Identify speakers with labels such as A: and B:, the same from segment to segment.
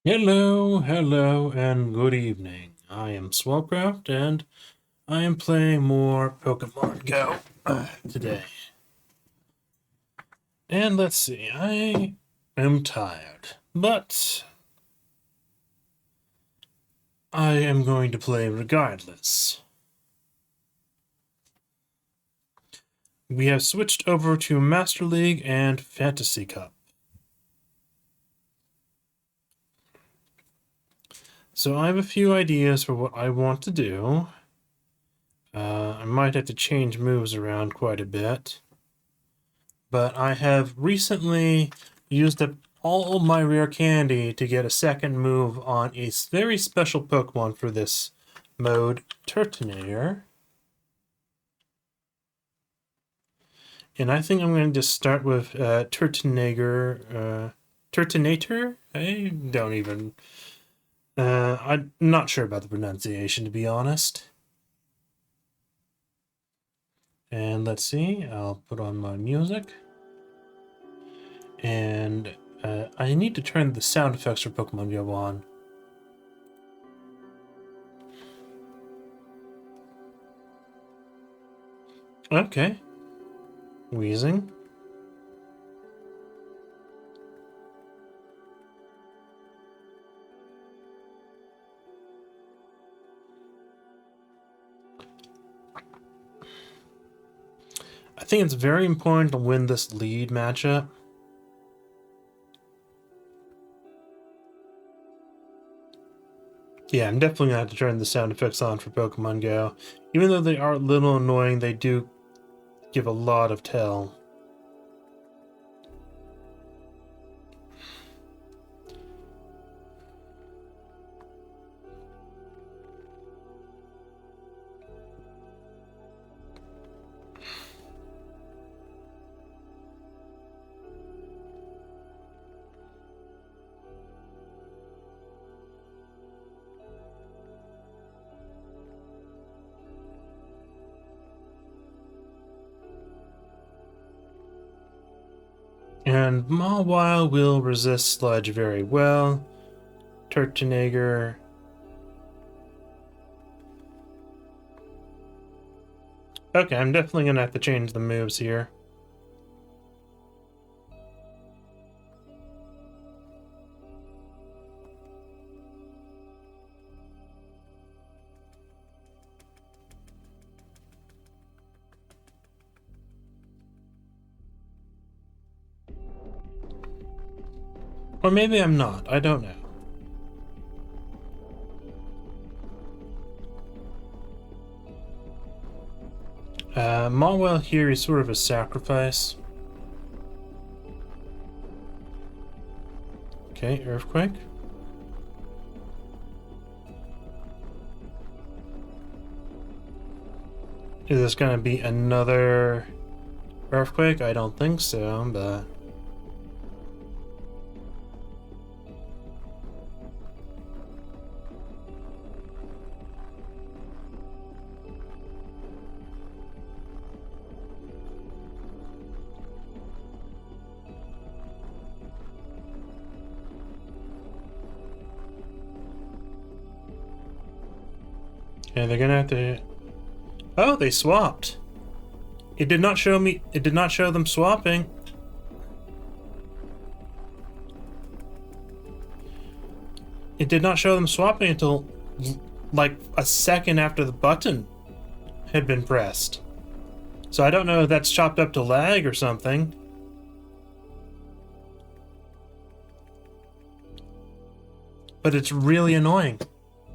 A: Hello, and good evening. I am Swabcraft, and I am playing more Pokemon Go today. And let's see, I am tired, but I am going to play regardless. We have switched over to Master League and Fantasy Cup. So I have a few ideas for what I want to do. I might have to change moves around quite a bit. But I have recently used up all my rare candy to get a second move on a very special Pokemon for this mode, Turtonator. And I think I'm going to just start with Turtonator. I don't even... I'm not sure about the pronunciation, to be honest. And let's see, I'll put on my music. And I need to turn the sound effects for Pokemon Go on. Okay. Wheezing. I think it's very important to win this lead matchup. Yeah, I'm definitely going to have to turn the sound effects on for Pokemon Go. Even though they are a little annoying, they do give a lot of tell. And Mawile will resist Sludge very well. Turtonator. Okay, I'm definitely going to have to change the moves here. Or maybe I'm not, I don't know. Mawile here is sort of a sacrifice. Okay, Earthquake. Is this going to be another Earthquake? I don't think so, but... Okay, they're gonna have to... Oh, they swapped. It did not show me... It did not show them swapping. It did not show them swapping until like a second after the button had been pressed. So I don't know if that's chopped up to lag or something. But it's really annoying.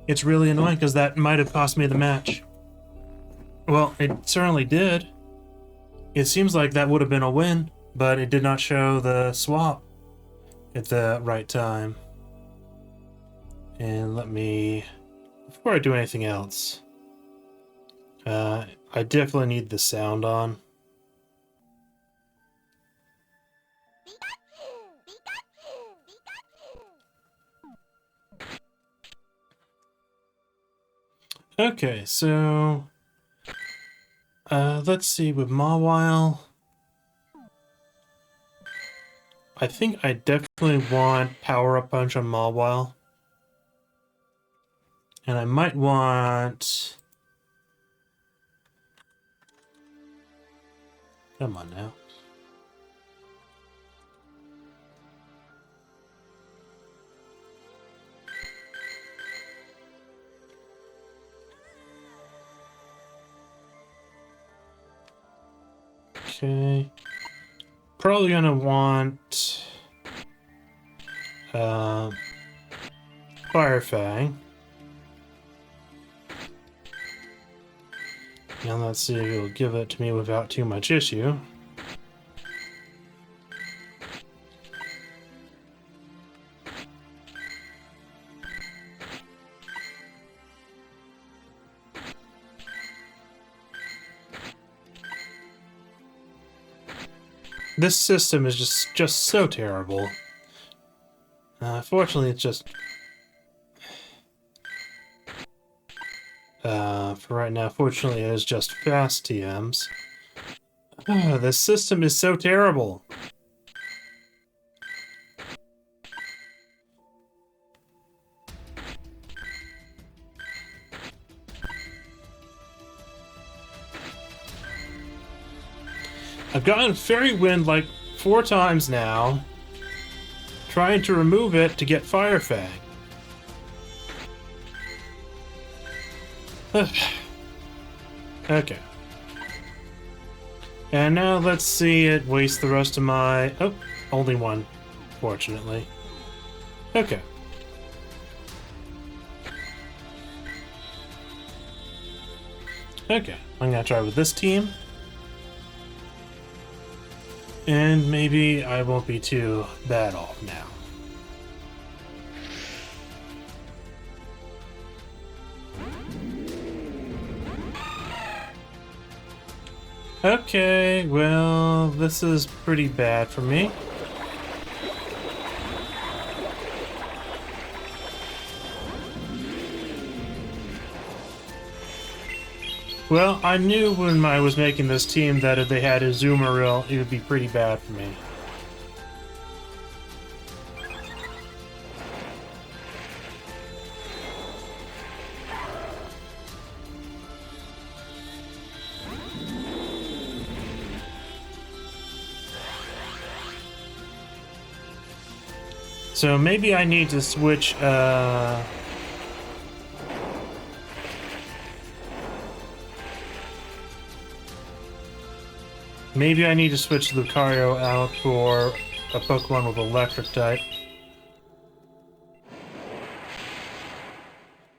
A: It's really annoying because that might have cost me the match. Well, it certainly did. It seems like that would have been a win, but it did not show the swap at the right time. And let me... Before I do anything else, I definitely need the sound on. Okay, so... let's see, with Mawile... I think I definitely want Power Up Punch on Mawile. And I might want... Come on now. Okay. Probably gonna want Fire Fang. Now let's see if it'll give it to me without too much issue. This system is just so terrible. Fortunately, it's just... for right now, fortunately, it is just fast TMs. This system is so terrible. I've gotten Fairy Wind like 4 times now, trying to remove it to get Fire Fang. Okay. And now let's see it waste the rest of my... Oh, only one, fortunately. Okay. Okay, I'm gonna try with this team. And maybe I won't be too bad off now. Okay, well, this is pretty bad for me. Well, I knew when I was making this team that if they had a Azumarill, it would be pretty bad for me. So maybe I need to switch, maybe I need to switch Lucario out for a Pokemon with Electric type.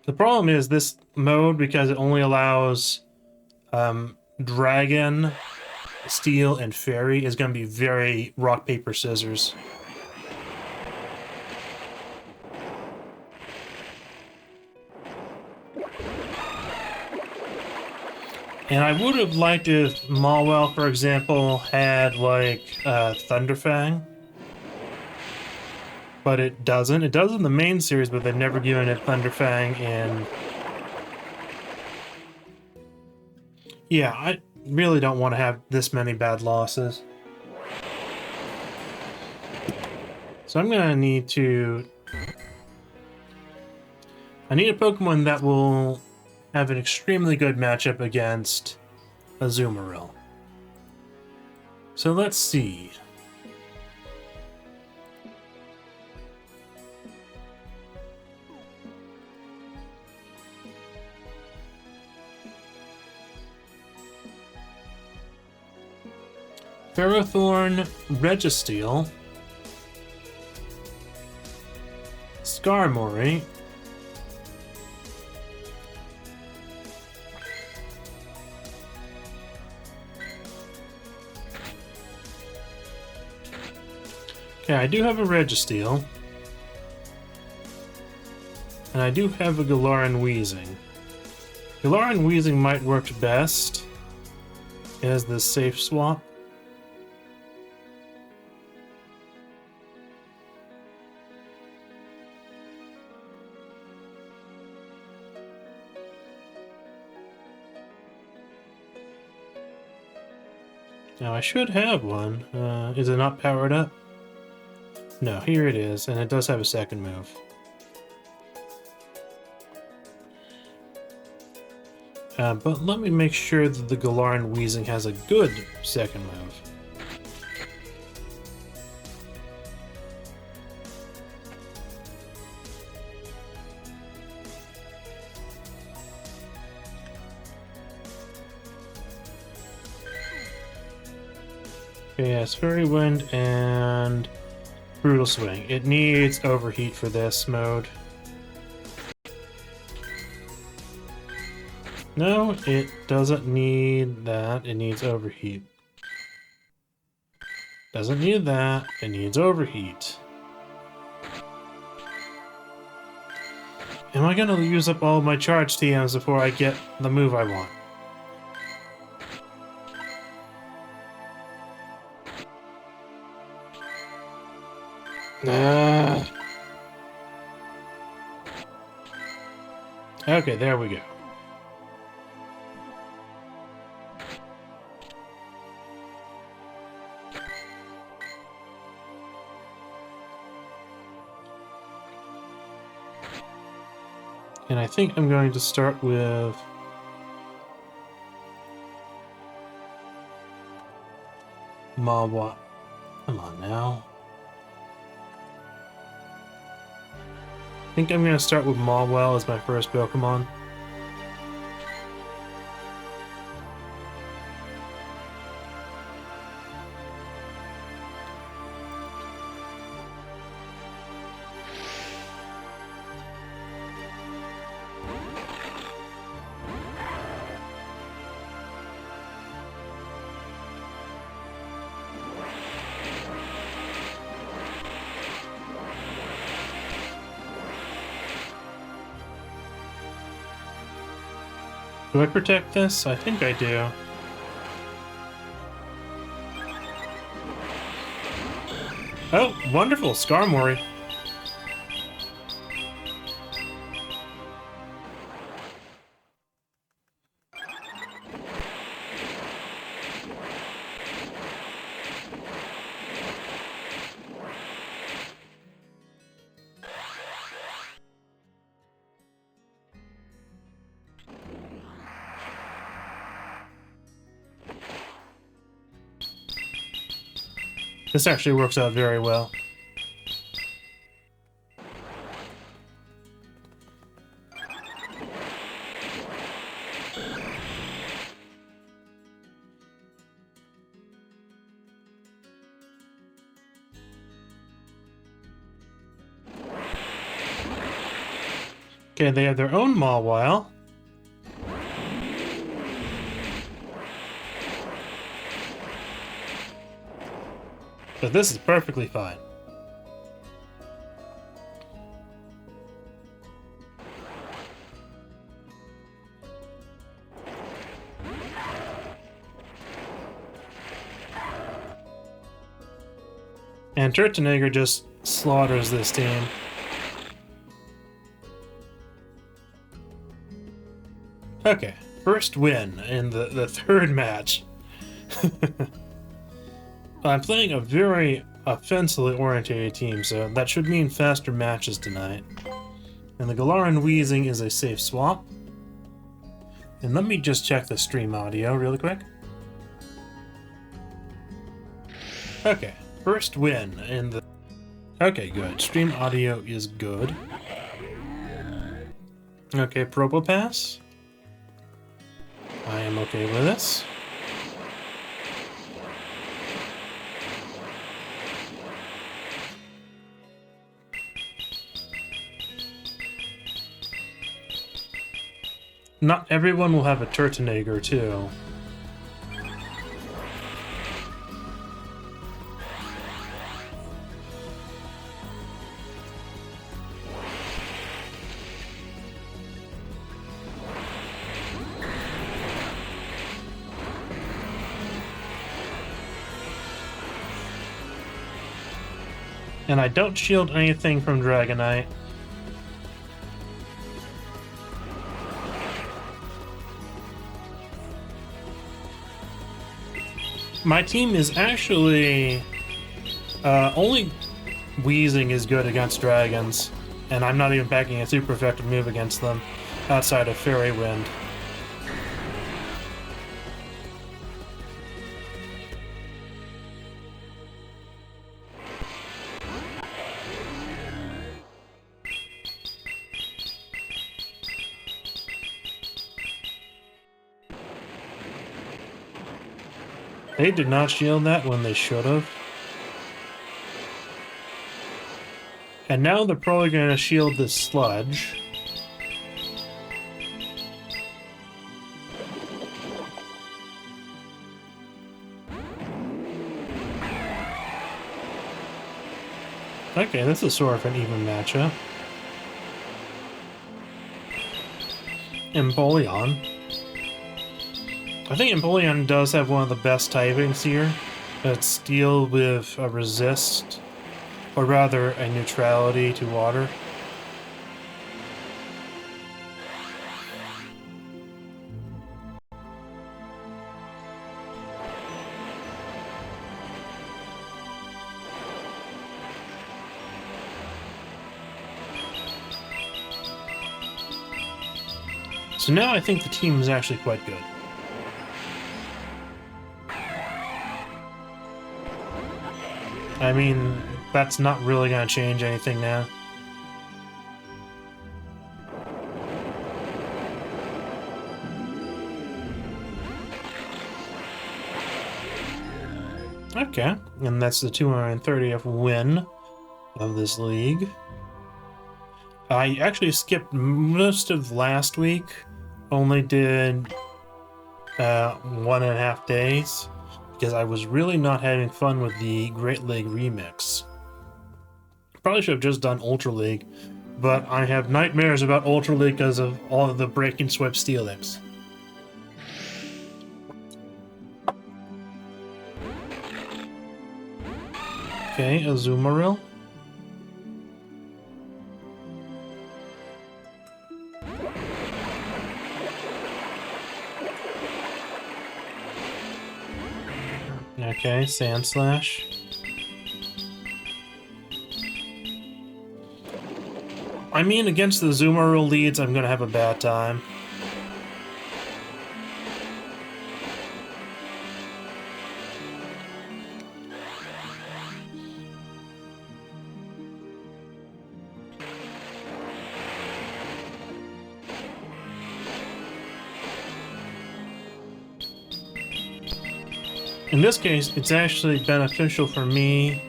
A: The problem is this mode, because it only allows Dragon, Steel, and Fairy, is going to be very rock, paper, scissors. And I would have liked if Mawile, for example, had, like, Thunderfang. But it doesn't. It does in the main series, but they've never given it Thunderfang in... Yeah, I really don't want to have this many bad losses. So I'm gonna need to... I need a Pokemon that will have an extremely good matchup against Azumarill. So let's see. Ferrothorn, Registeel, Skarmory, okay, I do have a Registeel, and I do have a Galarian Weezing. Galarian Weezing might work best as the safe swap. Now I should have one. Is it not powered up? No, here it is, and it does have a second move. But let me make sure that the Galaran Wheezing has a good second move. Okay, yes, Fairy Wind and Brutal Swing. It needs Overheat for this mode. No, it doesn't need that. It needs Overheat. Doesn't need that. It needs Overheat. Am I gonna use up all my charge TMs before I get the move I want? Okay, there we go. And I think I'm going to start with Mawa. Come on now. I think I'm going to start with Mawwell as my first Pokemon. Do I protect this? I think I do. Oh, wonderful! Skarmory. This actually works out very well. Okay, they have their own Mawile. But this is perfectly fine. And Turtonager just slaughters this team. Okay, first win in the third match. I'm playing a very offensively oriented team, so that should mean faster matches tonight. And the Galaran Wheezing is a safe swap. And let me just check the stream audio really quick. Okay, first win in the... Okay, good. Stream audio is good. Okay, Probopass. I am okay with this. Not everyone will have a Turtonager, too. And I don't shield anything from Dragonite. My team is actually only Wheezing is good against dragons, and I'm not even packing a super effective move against them outside of Fairy Wind. They did not shield that when they should have. And now they're probably going to shield this sludge. Okay, this is sort of an even matchup. Empoleon. I think Empoleon does have one of the best typings here. It's Steel with a resist, or rather a neutrality to water. So now I think the team is actually quite good. I mean, that's not really going to change anything now. Okay, and that's the 230th win of this league. I actually skipped most of last week. Only did 1.5 days because I was really not having fun with the Great League remix. Probably should have just done Ultra League, but I have nightmares about Ultra League because of all of the breaking swept stealings. Okay, Azumarill. Okay, Sand Slash. I mean, against the Azumarill leads, I'm gonna have a bad time. In this case, it's actually beneficial for me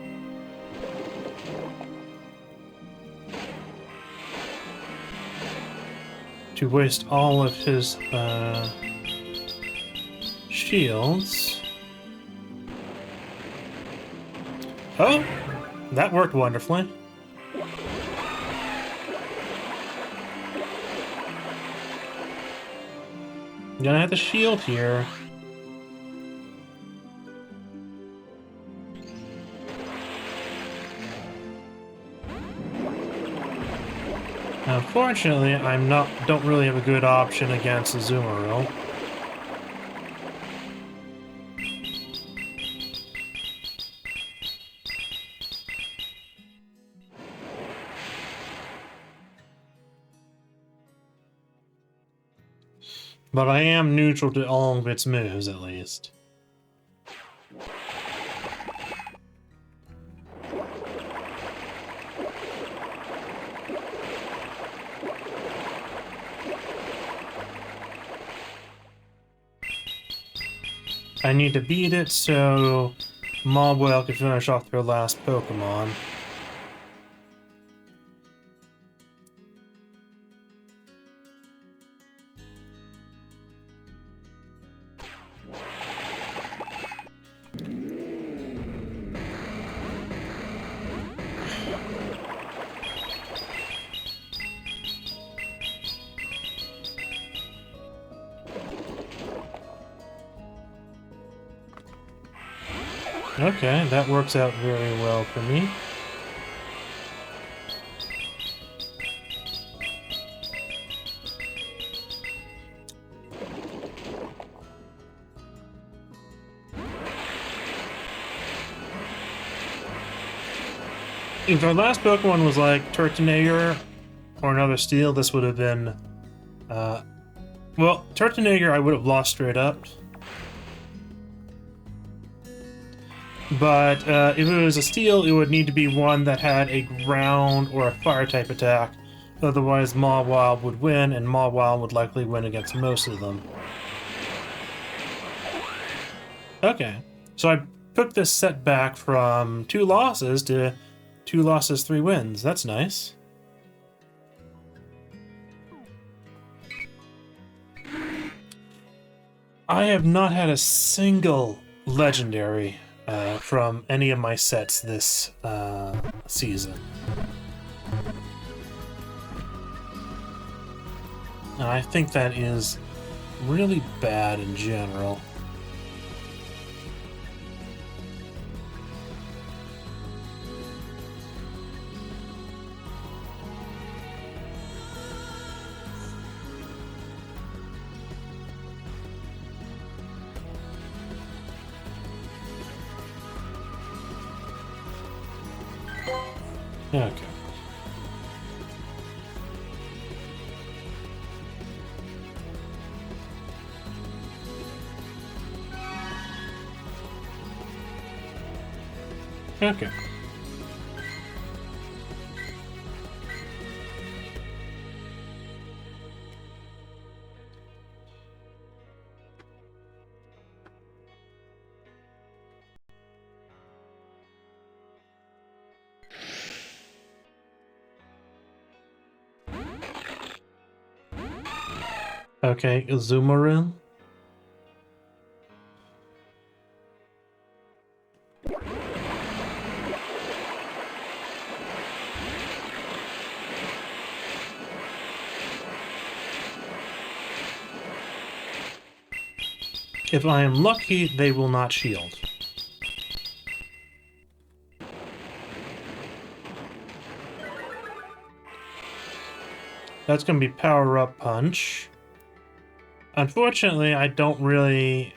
A: to waste all of his shields. Oh, that worked wonderfully. I'm gonna have to shield here. Unfortunately, don't really have a good option against Azumarill. But I am neutral to all of its moves, at least. I need to beat it so Mobwell can finish off their last Pokemon. Okay, that works out very well for me. If our last Pokemon was like Turtonator or another Steel, this would have been... well, Turtonator I would have lost straight up. But if it was a Steel, it would need to be one that had a ground or a fire type attack. Otherwise, Mawile would win, and Mawile would likely win against most of them. Okay, So I took this setback from 2 losses to 2 losses, 3 wins. That's nice. I have not had a single legendary from any of my sets this season. And I think that is really bad in general. Okay. Okay. Okay, Azumarill. If I am lucky, they will not shield. That's going to be Power Up Punch. Unfortunately, I don't really...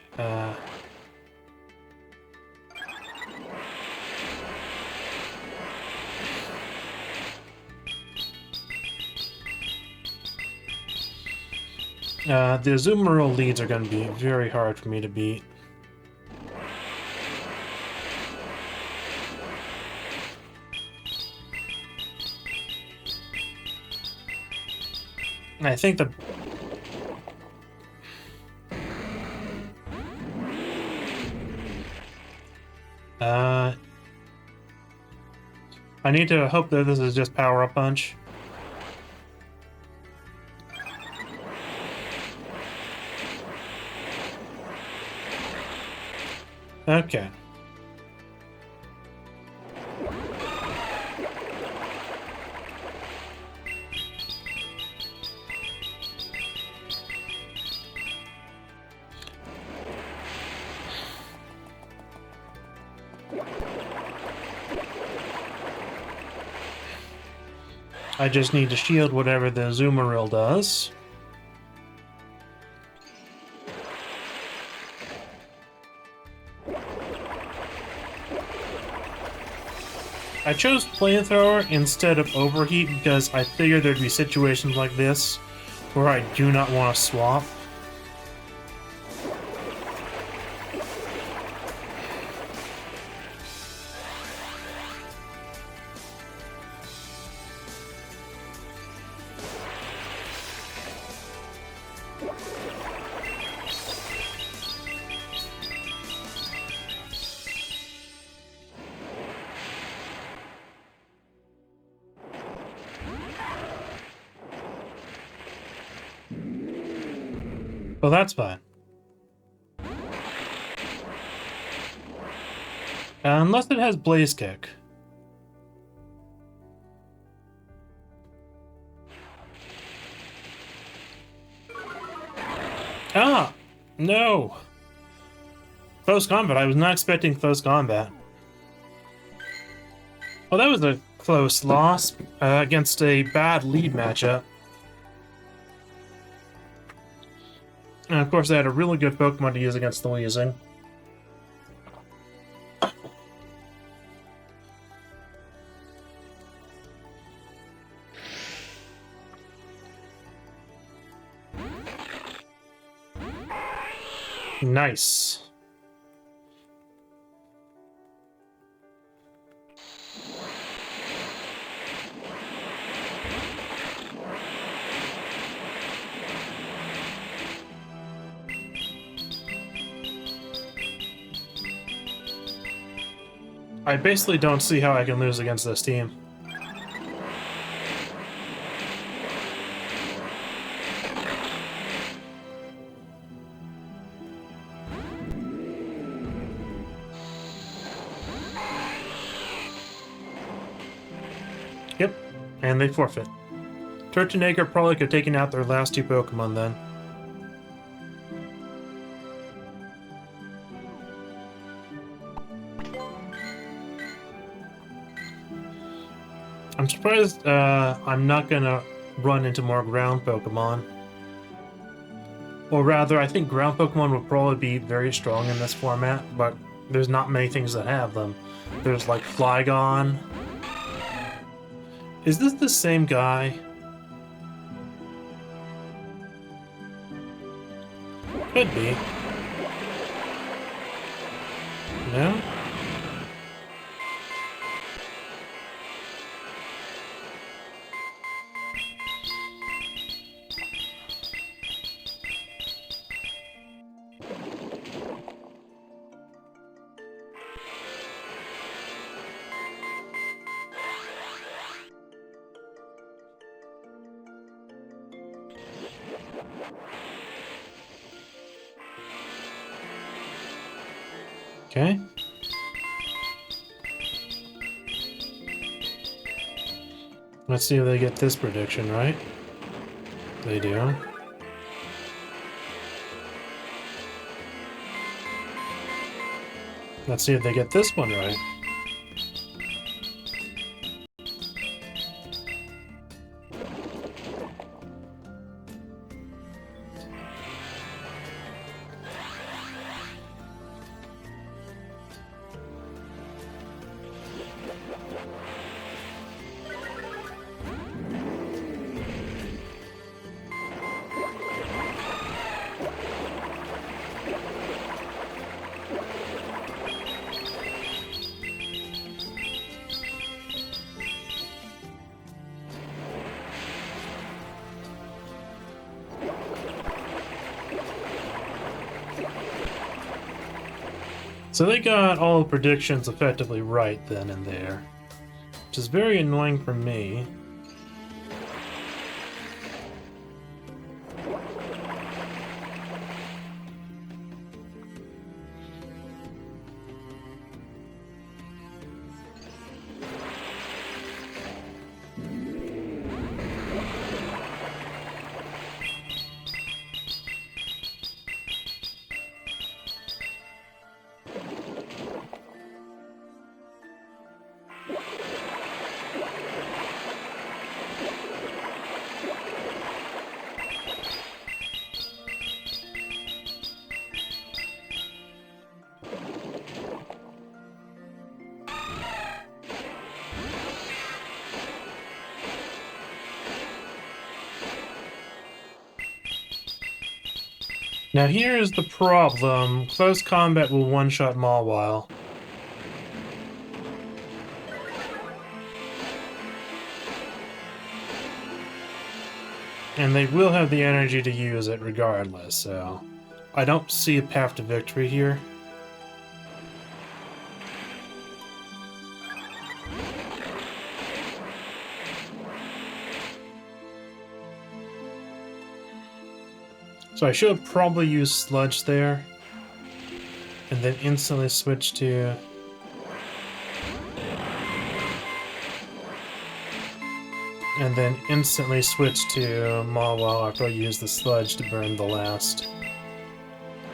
A: the Azumarill leads are going to be very hard for me to beat. I think the... I need to hope that this is just Power Up Punch. Okay. I just need to shield whatever the Azumarill does. I chose Flamethrower instead of Overheat because I figured there'd be situations like this where I do not want to swap. Well, that's fine. Unless it has Blaze Kick. Ah! No! Close combat. I was not expecting close combat. Well, that was a close loss against a bad lead matchup. And of course, I had a really good Pokemon to use against the Weezing. Nice. I basically don't see how I can lose against this team. Yep, and they forfeit. Turtonager probably could have taken out their last two Pokemon then. I'm surprised I'm not gonna run into more ground Pokemon. Or rather, I think ground Pokemon would probably be very strong in this format, but there's not many things that have them. There's like Flygon. Is this the same guy? Could be. No? Okay. Let's see if they get this prediction right. They do. Let's see if they get this one right. So they got all the predictions effectively right then and there, which is very annoying for me. Now here's the problem. Close combat will one-shot Mawile. And they will have the energy to use it regardless, so I don't see a path to victory here. So I should have probably used Sludge there, and then instantly switch to... And then instantly switch to Mawile after I use the Sludge to burn the last.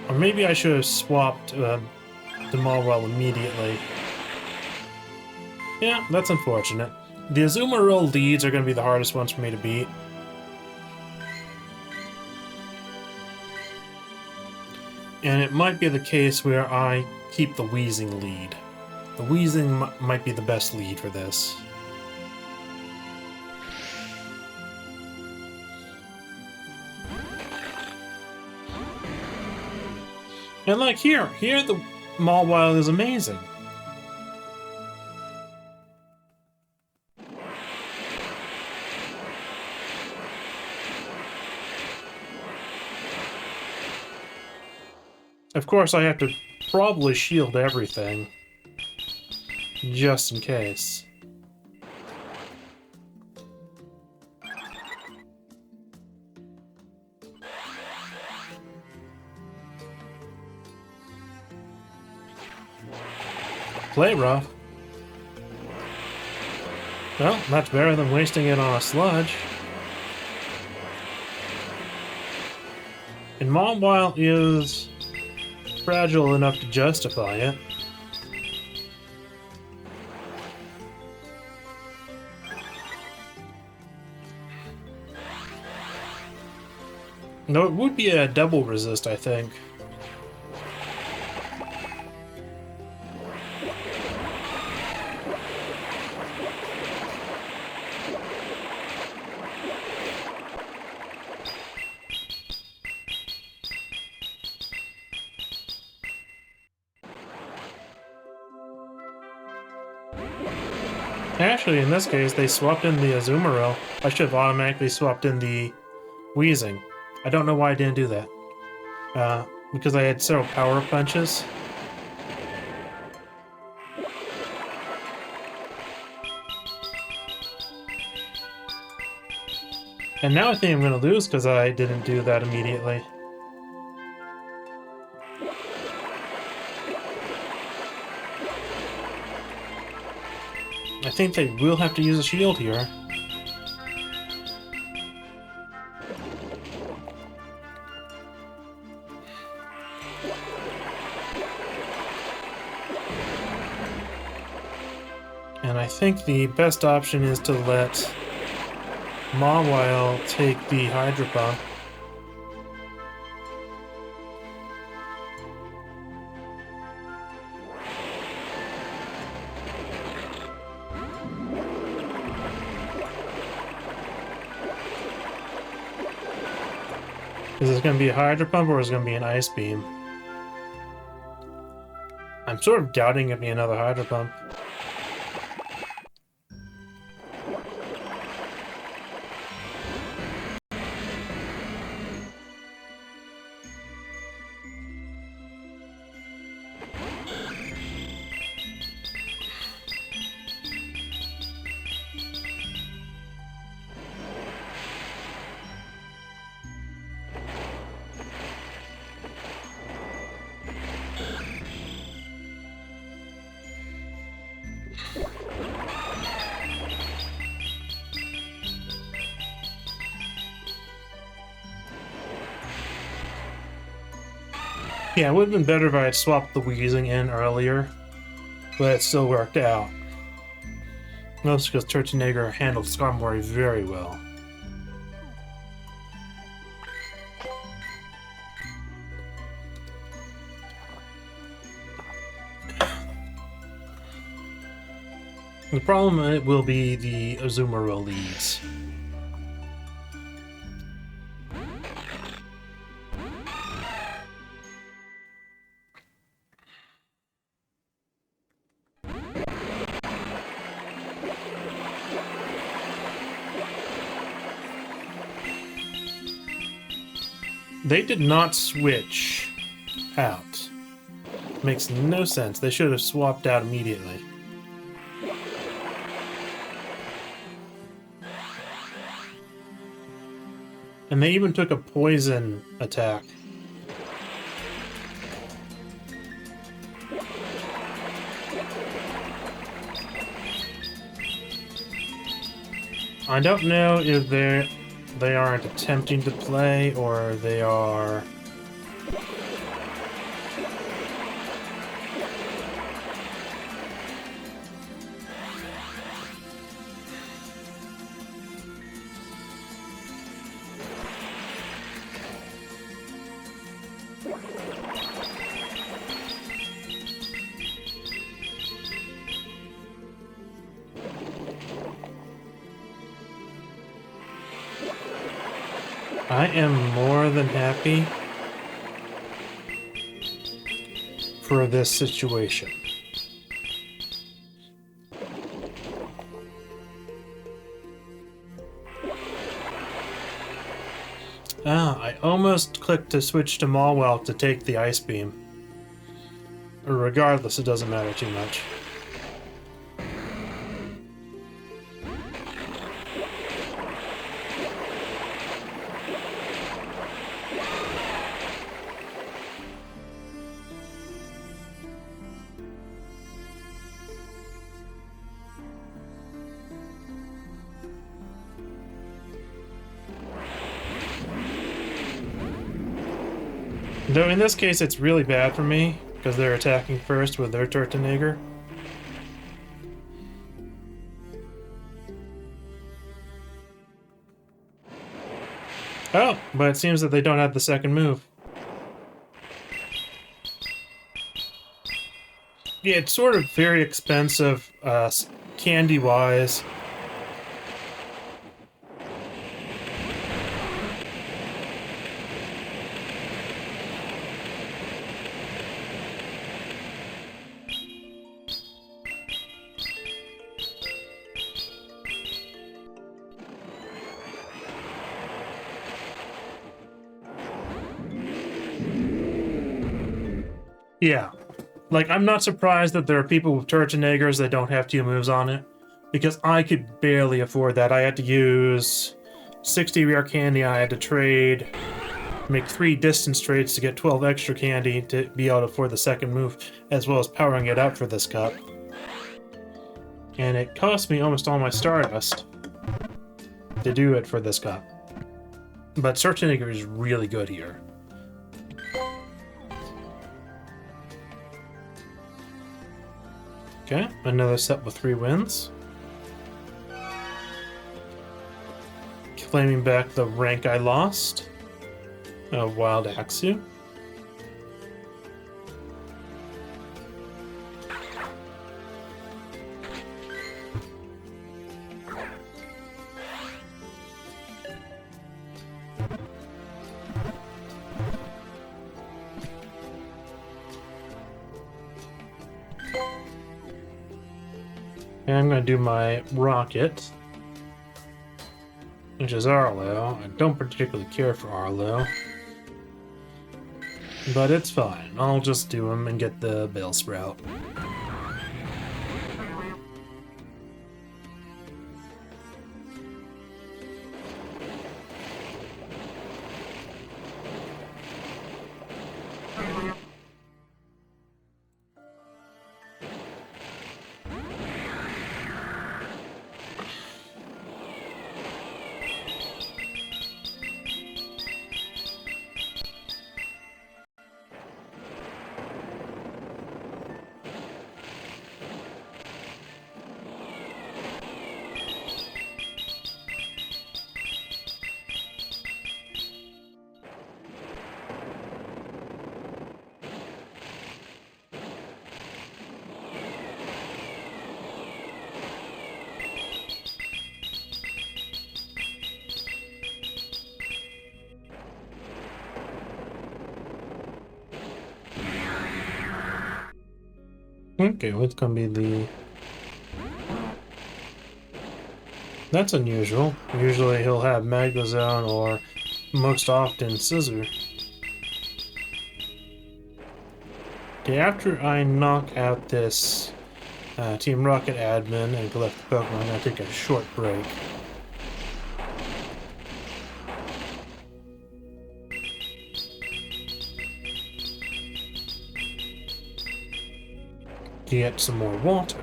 A: Or maybe I should have swapped to Mawile immediately. Yeah, that's unfortunate. The Azumarill leads are going to be the hardest ones for me to beat. And it might be the case where I keep the Weezing lead. The Weezing might be the best lead for this. And like here the Mawile is amazing. Of course, I have to probably shield everything. just in case. Play rough. Well, that's better than wasting it on a sludge. And Mawile is fragile enough to justify it. No, it would be a double resist, I think. Actually, in this case, they swapped in the Azumarill. I should have automatically swapped in the Wheezing. I don't know why I didn't do that. Because I had several power punches. And now I think I'm going to lose because I didn't do that immediately. I think they will have to use a shield here. And I think the best option is to let Mawile take the Hydro Pump. Is this going to be a Hydro Pump or is it going to be an Ice Beam? I'm sort of doubting it'll be another Hydro Pump. Yeah, it would have been better if I had swapped the Wheezing in earlier, but it still worked out. Mostly because Turtonager handled Skarmory very well. The problem will be the Azumarill leads. They did not switch out. Makes no sense. They should have swapped out immediately. And they even took a poison attack. I don't know if they aren't attempting to play or they are... I am more than happy for this situation. I almost clicked to switch to Mawile to take the Ice Beam. Regardless, it doesn't matter too much. Though in this case, it's really bad for me, because they're attacking first with their Turtonager. Oh, but it seems that they don't have the second move. Yeah, it's sort of very expensive, candy-wise. Yeah. Like, I'm not surprised that there are people with Turtonagers that don't have 2 moves on it, because I could barely afford that. I had to use 60 rare candy, I had to trade, make 3 distance trades to get 12 extra candy to be able to afford the second move, as well as powering it up for this cup. And it cost me almost all my Stardust to do it for this cup. But Turtonager is really good here. Okay, another set with 3 wins. Claiming back the rank I lost. Wild Axew. And I'm going to do my Rocket, which is Arlo. I don't particularly care for Arlo, but it's fine. I'll just do him and get the Bellsprout. Okay, what's gonna be the... That's unusual. Usually he'll have Magnezone or, most often, Scizor. Okay, after I knock out this Team Rocket admin and collect the Pokemon, I'm gonna take a short break. Get some more water.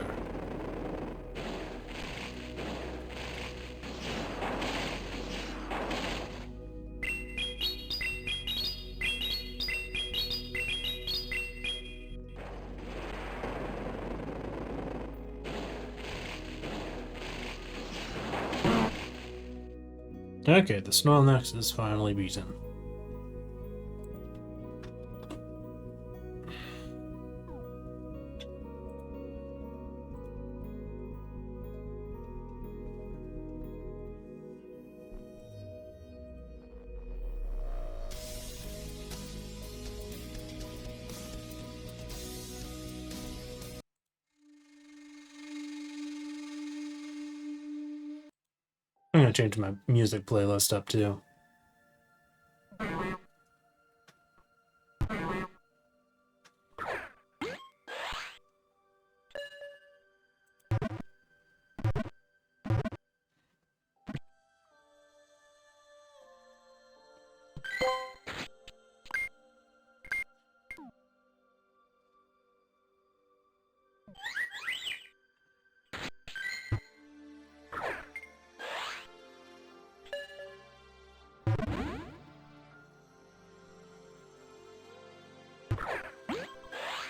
A: Okay, the Snorlax is finally beaten. I'm gonna change my music playlist up too.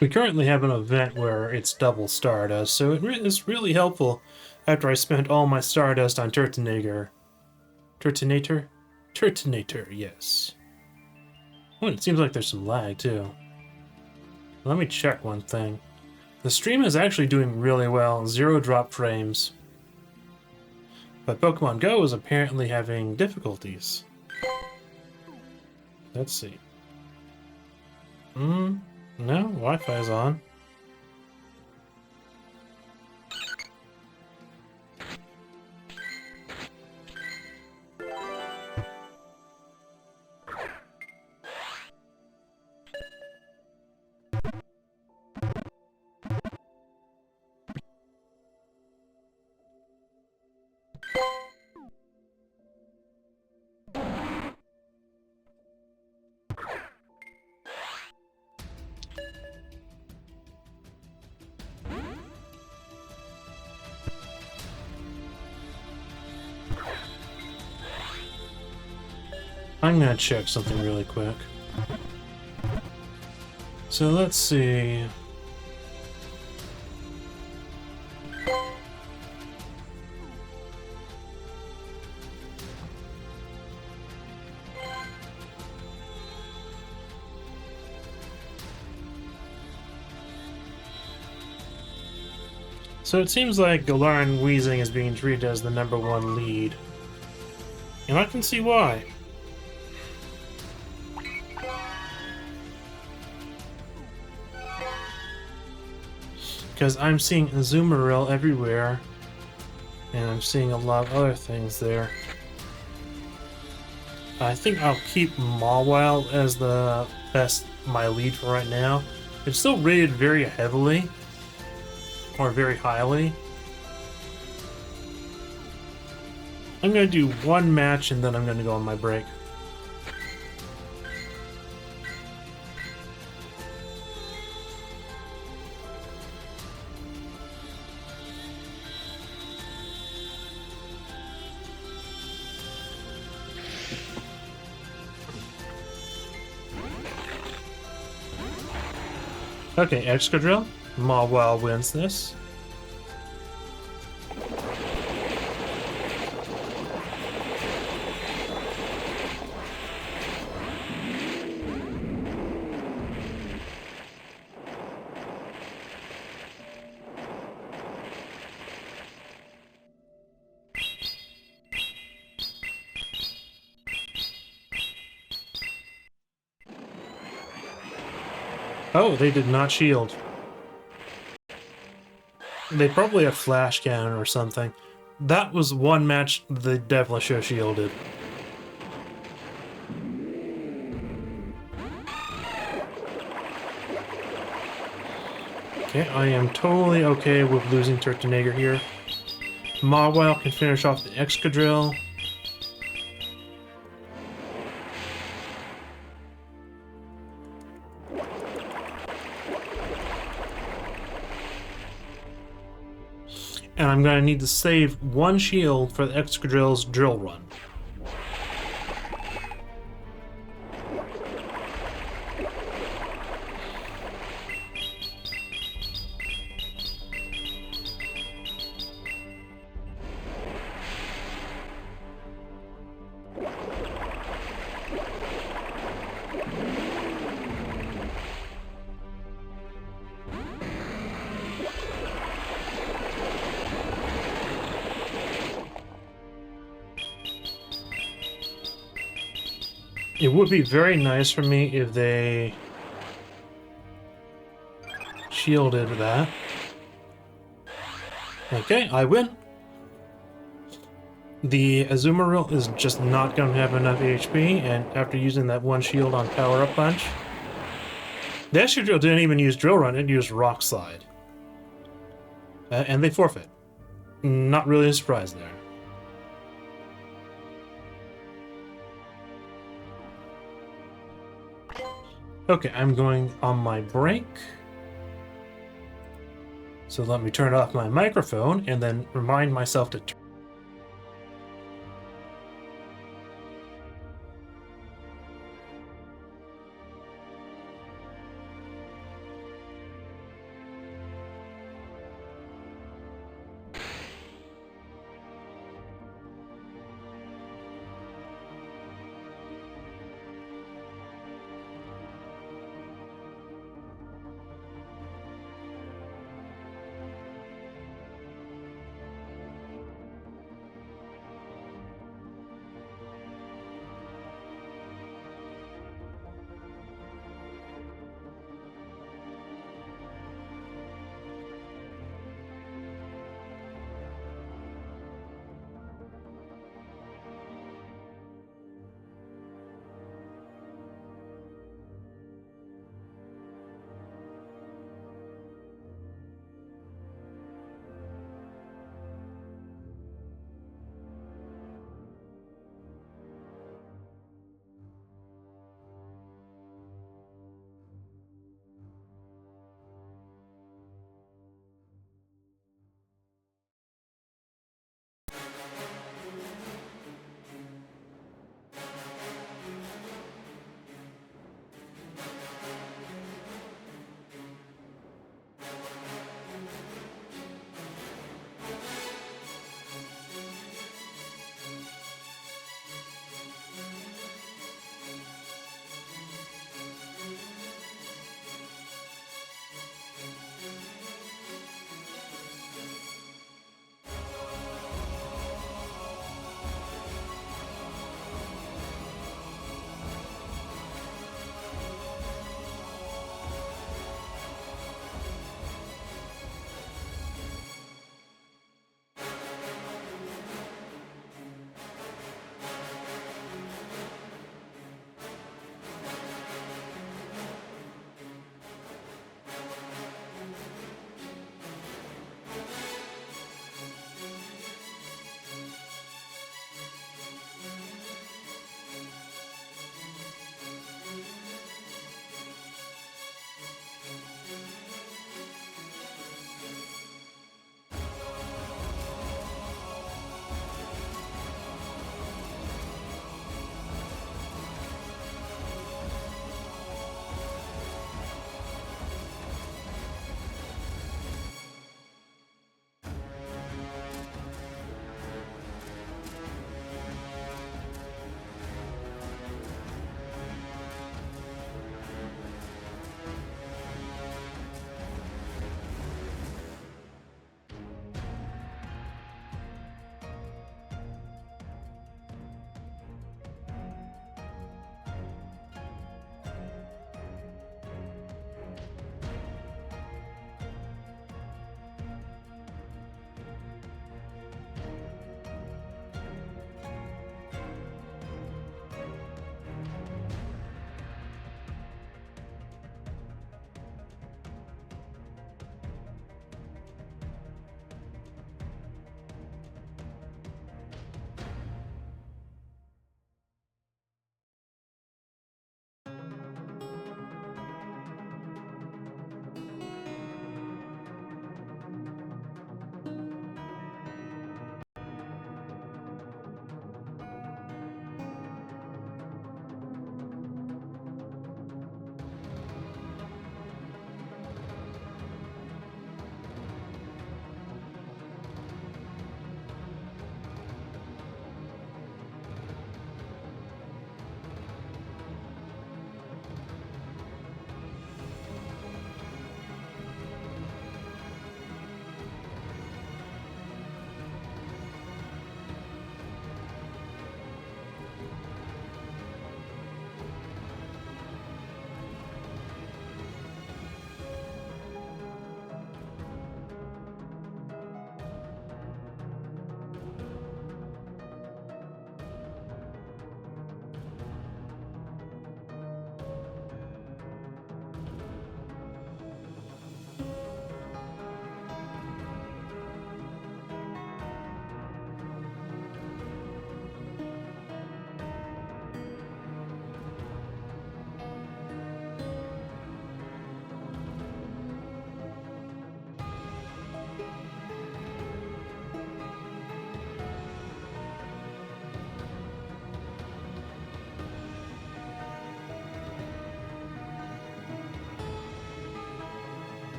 A: We currently have an event where it's double Stardust, so it's really helpful after I spent all my Stardust on Turtonator. Turtonator? Turtonator, yes. Oh, it seems like there's some lag, too. Let me check one thing. The stream is actually doing really well, 0 drop frames. But Pokemon Go is apparently having difficulties. Let's see. No, Wi-Fi's on. I'm gonna check something really quick. So let's see. So it seems like Galarian Weezing is being treated as the #1 lead. And I can see why. Because I'm seeing Azumarill everywhere, and I'm seeing a lot of other things there. I think I'll keep Mawile as my lead for right now. It's still rated very heavily, or very highly. I'm gonna do one match and then I'm gonna go on my break. Okay, Excadrill. Mawile wins this. Oh, they did not shield. They probably have flash cannon or something. That was one match they definitely should have shielded. Okay, I am totally okay with losing Turtonator here. Mawile can finish off the Excadrill. And I'm going to need to save one shield for the Excadrill's drill run. It would be very nice for me if they shielded that. Okay, I win. The Azumarill is just not going to have enough HP, and after using that one shield on Power Up Punch, the Excadrill didn't even use Drill Run, it used Rock Slide. And they forfeit. Not really a surprise there. Okay, I'm going on my break. So let me turn off my microphone and then remind myself to turn.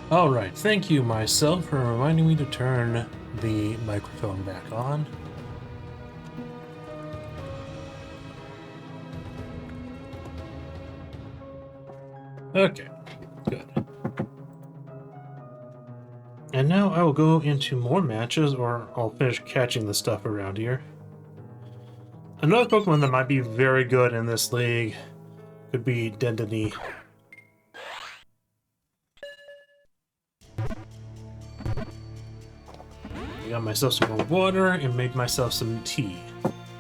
A: Alright, thank you myself for reminding me to turn the microphone back on. Okay, good. And now I will go into more matches, or I'll finish catching the stuff around here. Another Pokemon that might be very good in this league could be Dedenne. I got myself some more water and made myself some tea.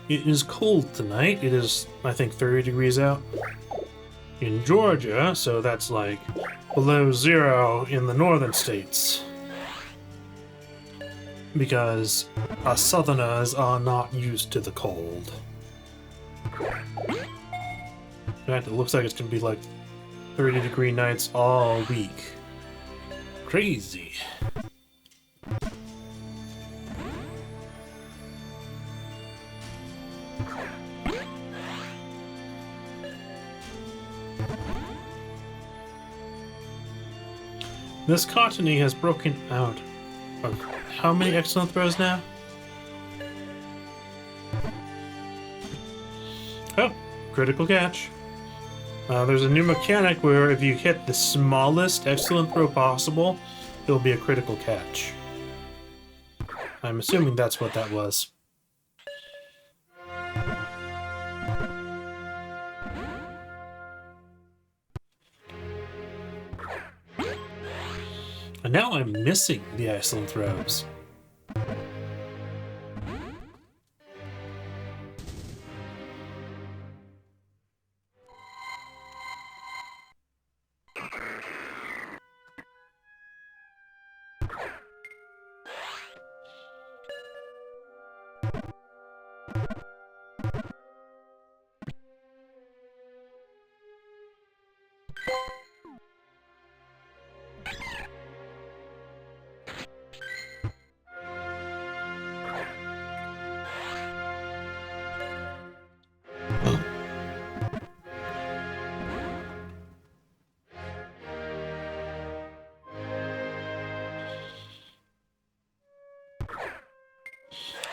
A: It is cold tonight. It is, I think, 30 degrees out in Georgia, so that's like below zero in the northern states. Because us southerners are not used to the cold. In fact, it looks like it's going to be like 30-degree nights all week. Crazy. This Cottony has broken out of how many excellent throws now? Oh, critical catch. There's a new mechanic where if you hit the smallest excellent throw possible, it'll be a critical catch. I'm assuming that's what that was. And now I'm missing the excellent throws.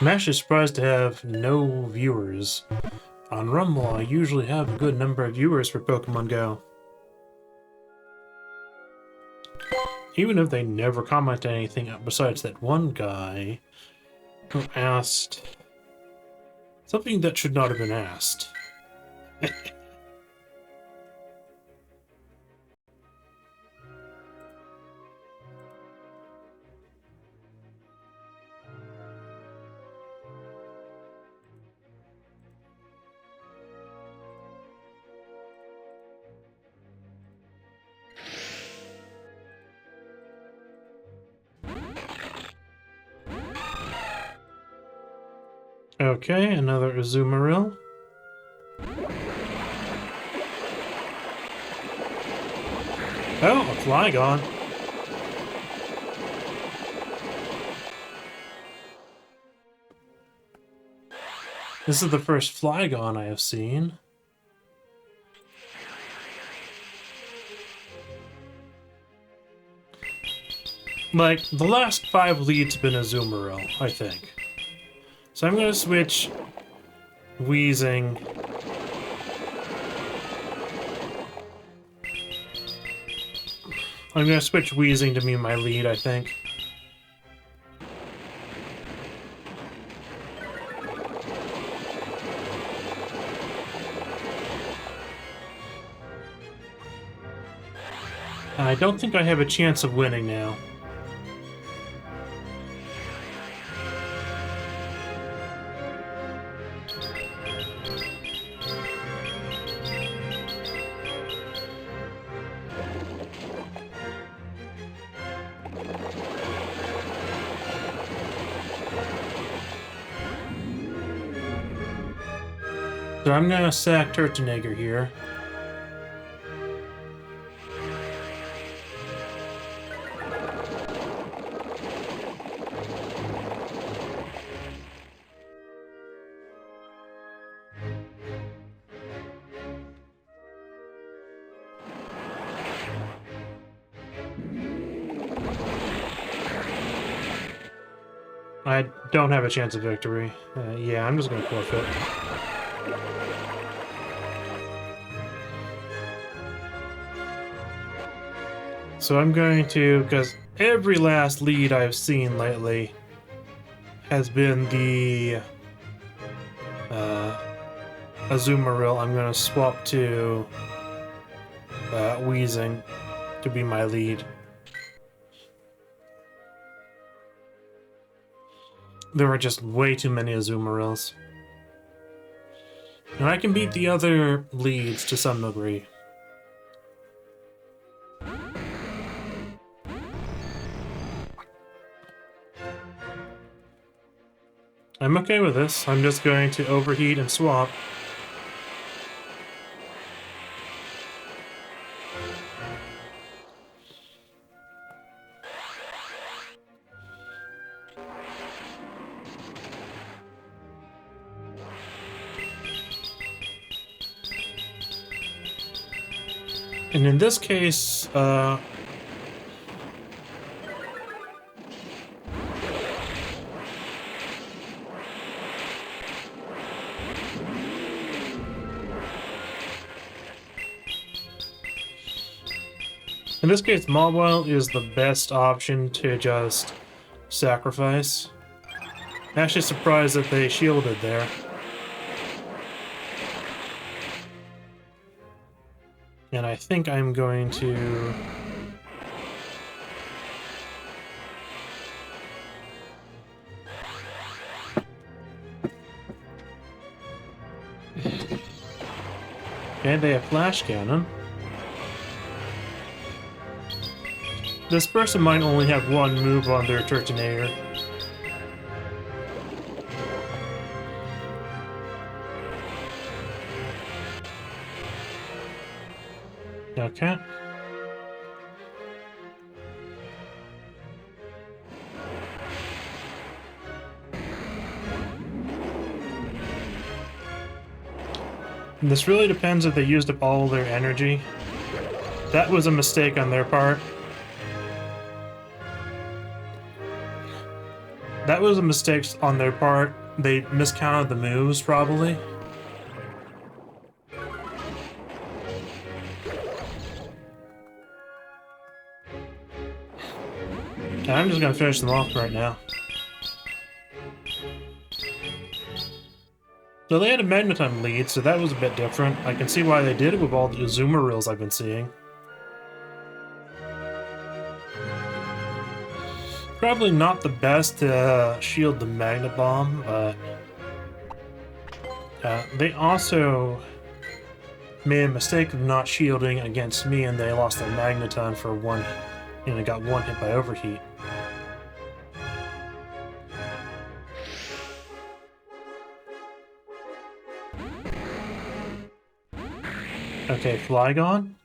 A: I'm actually surprised to have no viewers. On Rumble, I usually have a good number of viewers for Pokemon Go. Even if they never comment anything besides that one guy who asked something that should not have been asked. Okay, another Azumarill. Oh, a Flygon. This is the first Flygon I have seen. Like, the last 5 leads have been Azumarill, I think. So I'm gonna switch Wheezing. I'm gonna switch Wheezing to be my lead, I think. I don't think I have a chance of winning now. So I'm gonna sack Turtonager here. I don't have a chance of victory. Yeah, I'm just gonna forfeit. So I'm going to, because every last lead I've seen lately has been the Azumarill. I'm going to swap to Wheezing to be my lead. There are just way too many Azumarills. And I can beat the other leads to some degree. I'm okay with this. I'm just going to overheat and swap. And in this case, Mobile is the best option to just sacrifice. I'm actually surprised that they shielded there. And I think I'm going to... Okay, they have Flash Cannon. This person might only have one move on their Turtonator. Okay. And this really depends if they used up all their energy. That was a mistake on their part. That was a mistake on their part. They miscounted the moves, probably. And I'm just gonna finish them off right now. So they had a Magneton lead, so that was a bit different. I can see why they did it with all the Azumarills I've been seeing. Probably not the best to shield the Magnet Bomb, but they also made a mistake of not shielding against me, and they lost their Magneton for one, and they got one hit by Overheat. Okay, Flygon?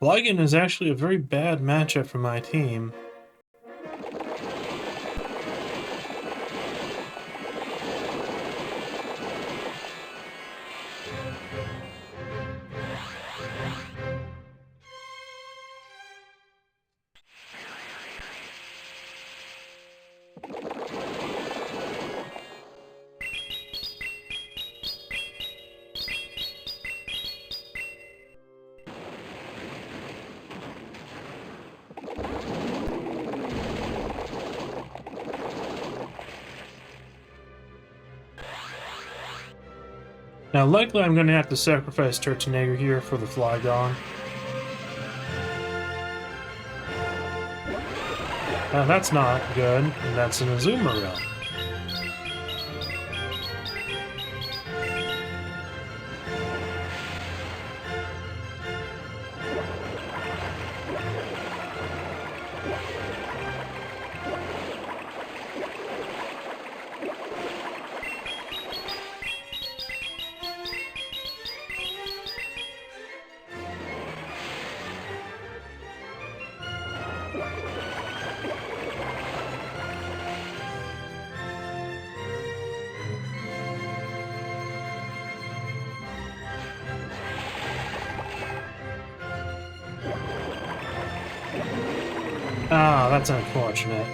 A: Flygon is actually a very bad matchup for my team. Now, likely I'm going to have to sacrifice Turtonator here for the Flygon. That's not good, and that's an Azumarill. Ah, that's unfortunate.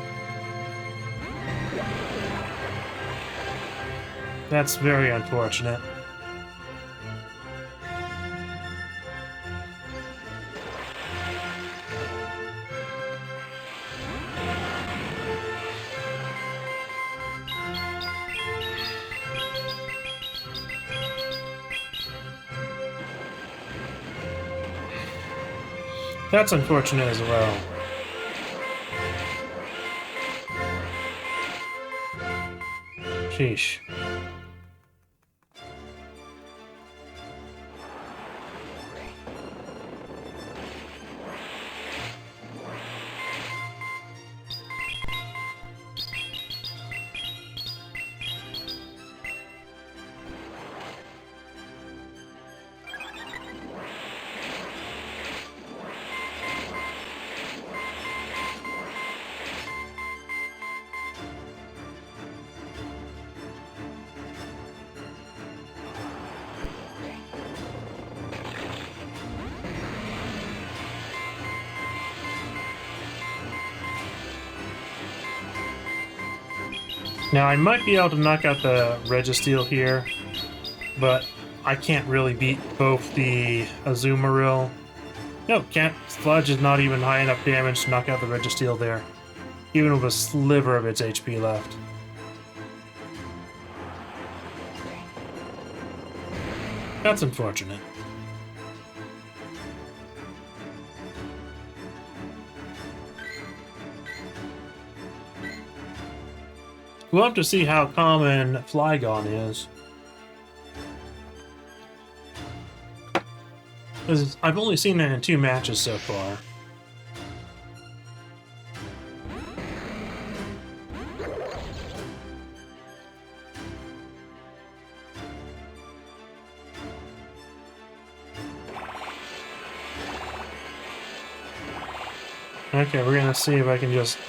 A: That's very unfortunate. That's unfortunate as well. Sheesh. Now, I might be able to knock out the Registeel here, but I can't really beat both the Azumarill. No, can't. Sludge is not even high enough damage to knock out the Registeel there, even with a sliver of its HP left. That's unfortunate. We'll have to see how common Flygon is. I've only seen it in 2 matches so far. Okay, we're gonna see if I can just,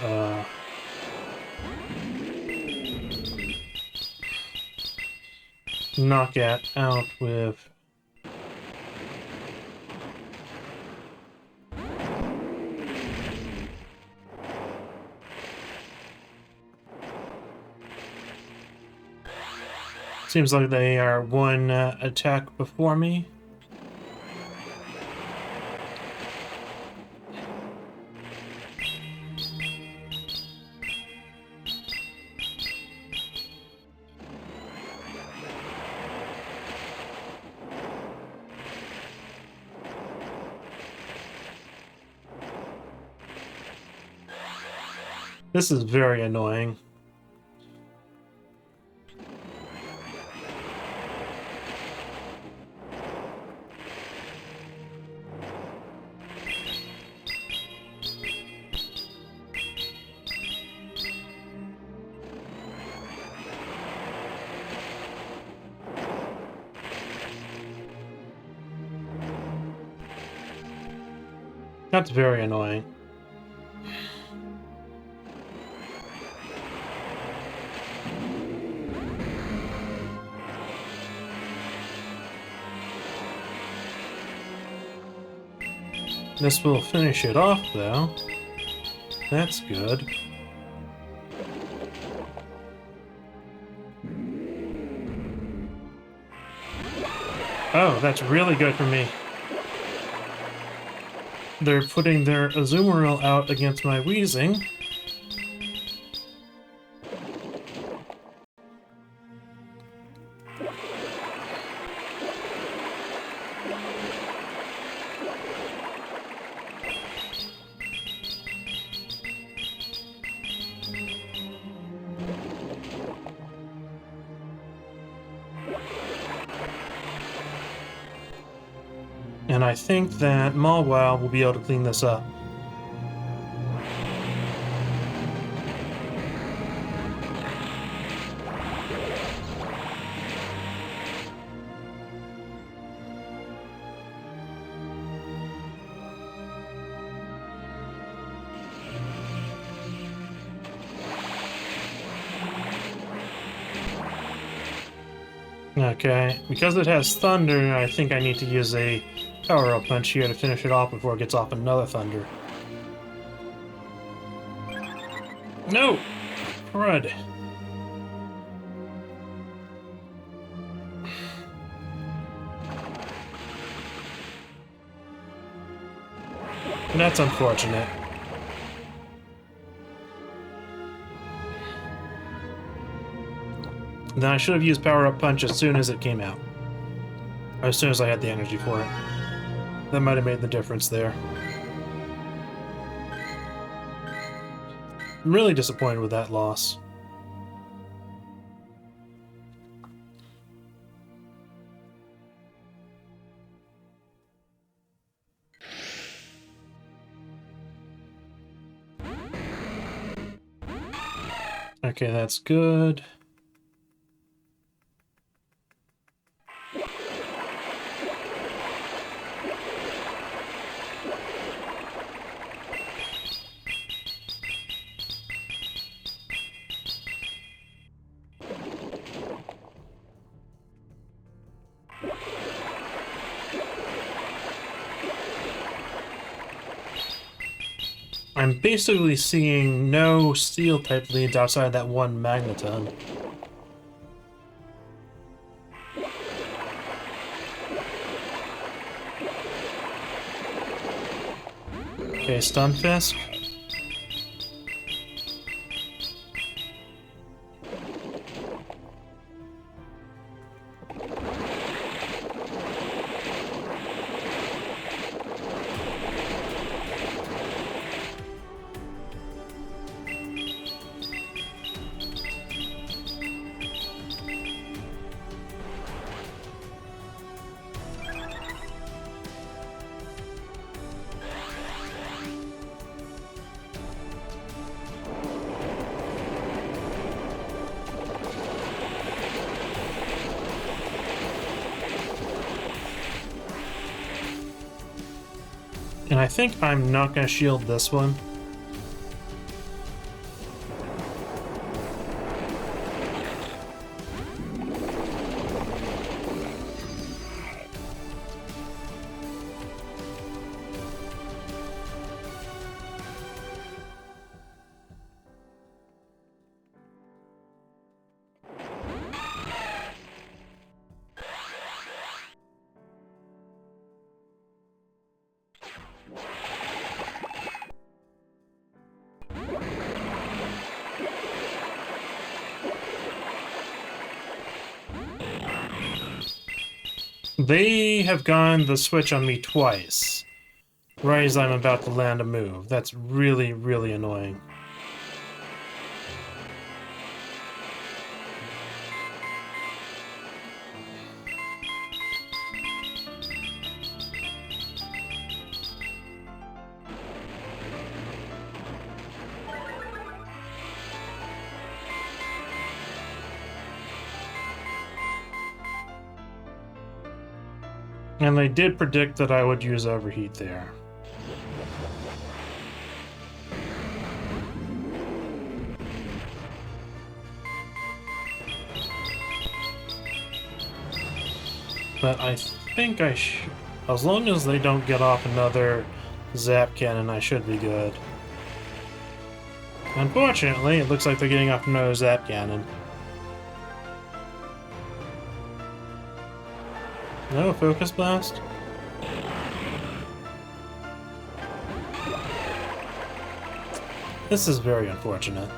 A: knock it out with... Seems like they are one attack before me. This is very annoying. That's very annoying. This will finish it off, though. That's good. Oh, that's really good for me. They're putting their Azumarill out against my Weezing. And I think that Mawile will be able to clean this up. Okay, because it has Thunder, I think I need to use a Power-Up Punch here to finish it off before it gets off another Thunder. No! Crud. That's unfortunate. Then I should have used Power Up Punch as soon as it came out. Or as soon as I had the energy for it. That might have made the difference there. I'm really disappointed with that loss. Okay, that's good. I'm basically seeing no Steel-type leads outside that one Magneton. Okay, Stunfisk. And I think I'm not going to shield this one. They have gone the switch on me twice, right as I'm about to land a move. That's really, really annoying. And they did predict that I would use Overheat there. But I think as long as they don't get off another Zap Cannon, I should be good. Unfortunately, it looks like they're getting off another Zap Cannon. No Focus Blast? This is very unfortunate.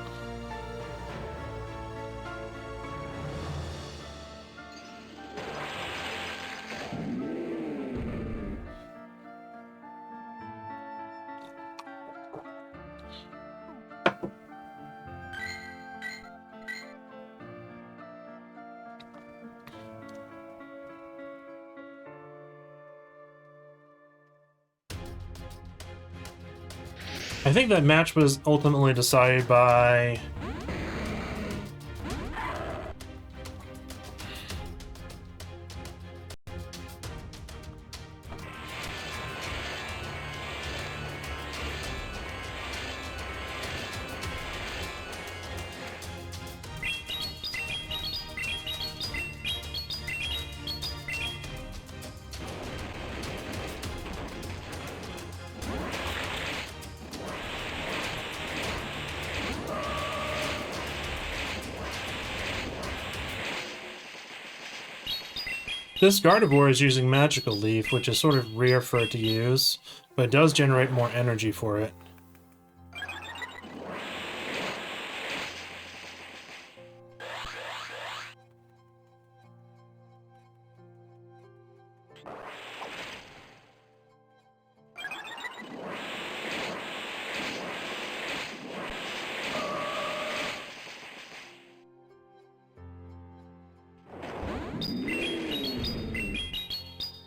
A: I think that match was ultimately decided by This Gardevoir is using Magical Leaf, which is sort of rare for it to use, but it does generate more energy for it.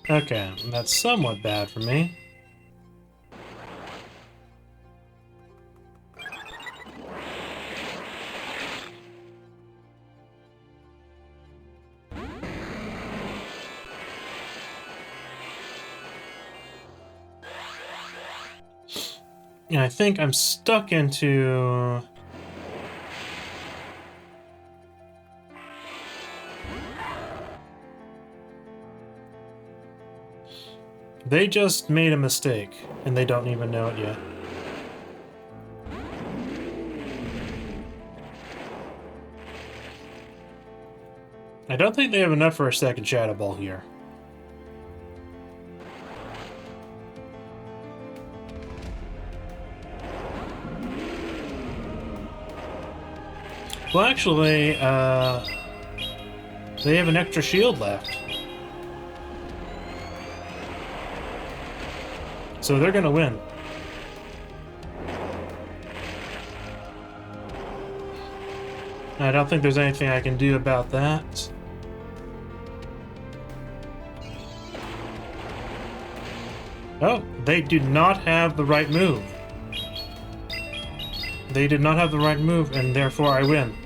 A: Okay, that's somewhat bad for me. And I think I'm stuck into... They just made a mistake, and they don't even know it yet. I don't think they have enough for a second Shadow Ball here. Well, actually, they have an extra shield left. So they're gonna win. I don't think there's anything I can do about that. Oh, they did not have the right move. They did not have the right move, and therefore I win.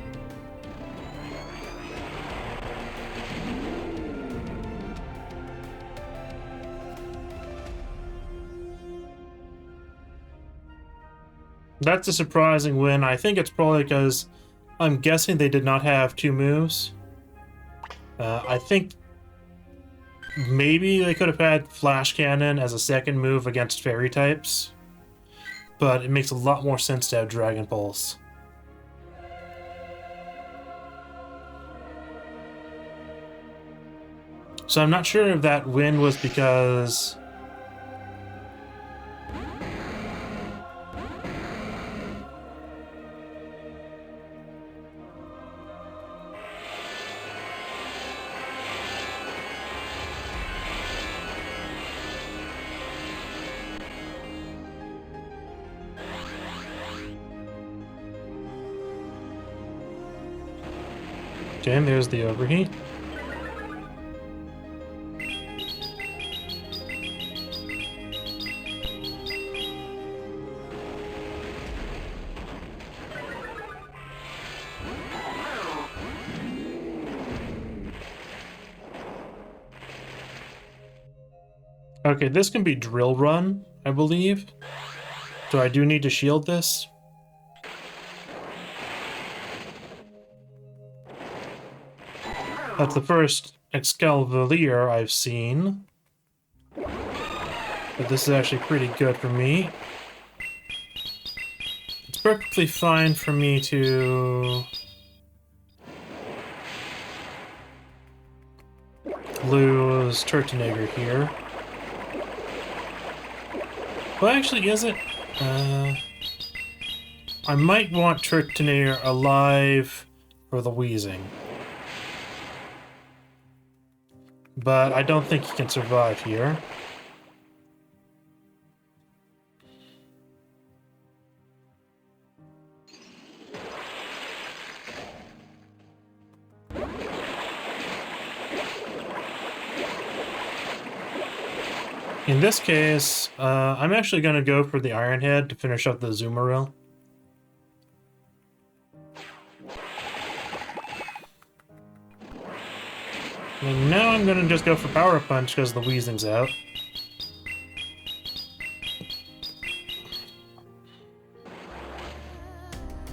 A: That's a surprising win. I think it's probably because I'm guessing they did not have two moves. I think maybe they could have had Flash Cannon as a second move against fairy types, but it makes a lot more sense to have Dragon Pulse. So I'm not sure if that win was because... Okay, and there's the overheat. Okay, this can be Drill Run, I believe. So I do need to shield this. That's the first Excalibur I've seen. But this is actually pretty good for me. It's perfectly fine for me to... lose Turtonator here. Well, actually, is it? I might want Turtonator alive for the wheezing. But I don't think he can survive here. In this case, I'm actually going to go for the Iron Head to finish up the Azumarill. And now I'm going to just go for Power Punch because the Weezing's out.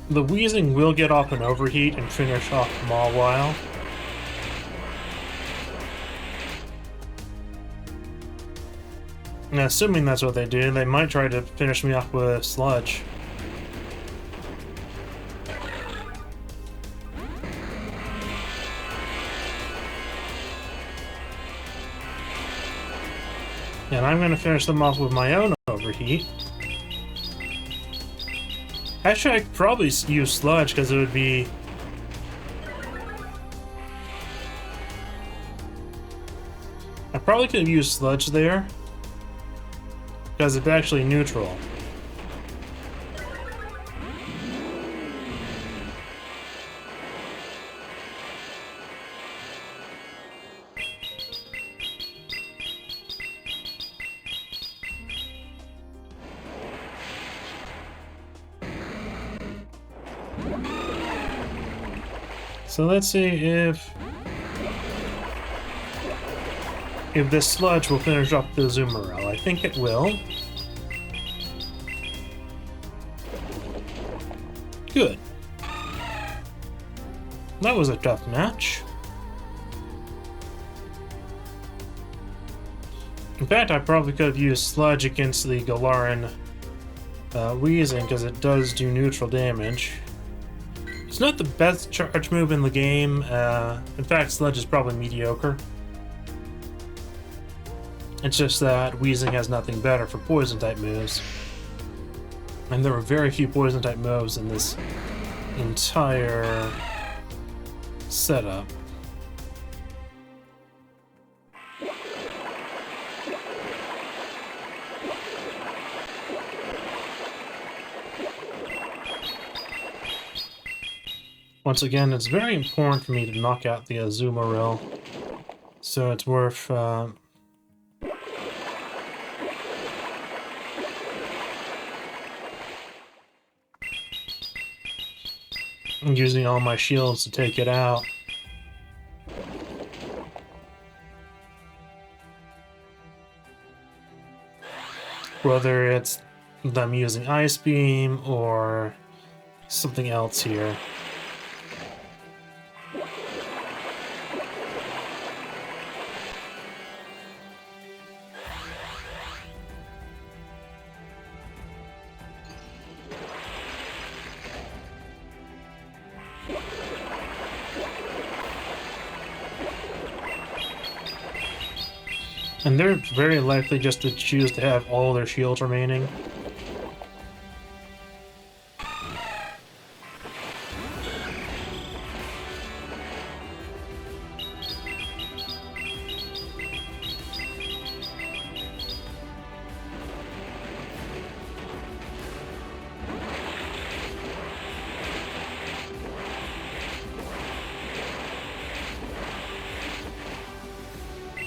A: The Weezing will get off an Overheat and finish off Mawile. And assuming that's what they do, they might try to finish me off with Sludge. And I'm going to finish them off with my own overheat. Actually, I could probably use sludge because it would be... I probably could have used sludge there because it's actually neutral. So let's see if this sludge will finish up the Azumarill. I think it will. Good. That was a tough match. In fact, I probably could have used sludge against the Galaran Weezing because it does do neutral damage. It's not the best charge move in the game. In fact, sludge is probably mediocre. It's just that Weezing has nothing better for poison-type moves. And there were very few poison-type moves in this entire setup. Once again, it's very important for me to knock out the Azumarill, so it's worth using all my shields to take it out. Whether it's them using Ice Beam or something else here. And they're very likely just to choose to have all their shields remaining.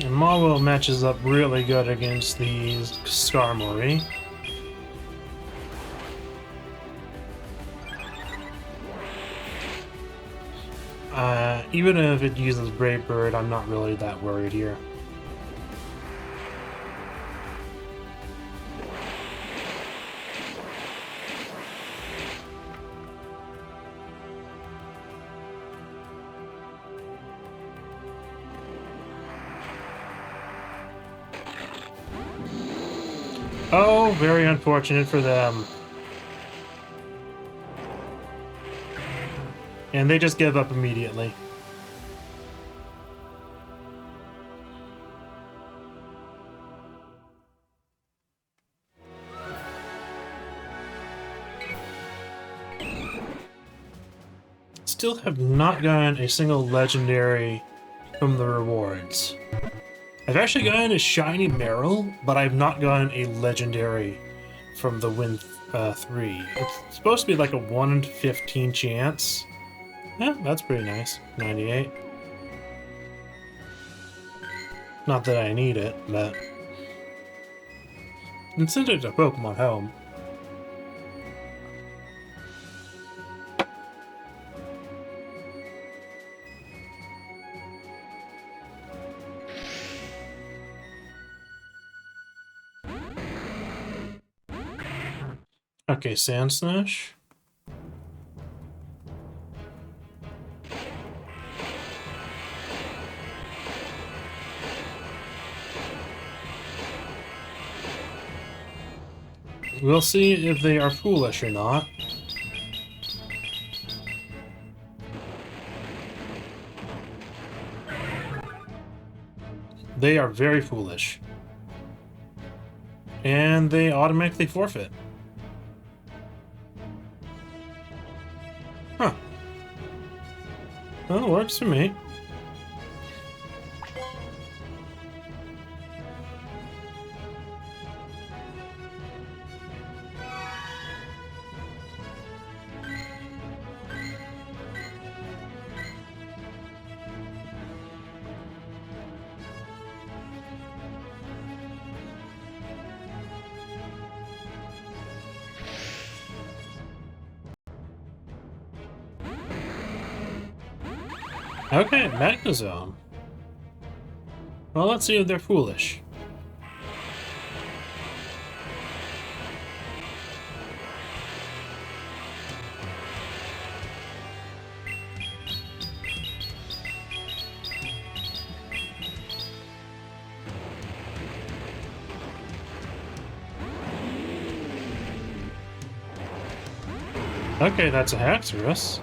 A: And Marvel matches up really good against these Skarmory. Even if it uses Brave Bird, I'm not really that worried here. Oh, very unfortunate for them. And they just give up immediately. Still have not gotten a single legendary from the rewards. I've actually gotten a shiny Meryl, but I've not gotten a legendary from the Win 3. It's supposed to be like a 1 in 15 chance. Yeah, that's pretty nice. 98. Not that I need it, but... And send it to Pokemon Home. Okay, Sand Smash. We'll see if they are foolish or not. They are very foolish. and they automatically forfeit. Huh. Well, it works for me. Okay, Magnezone. Well, let's see if they're foolish. Okay, that's a Haxorus.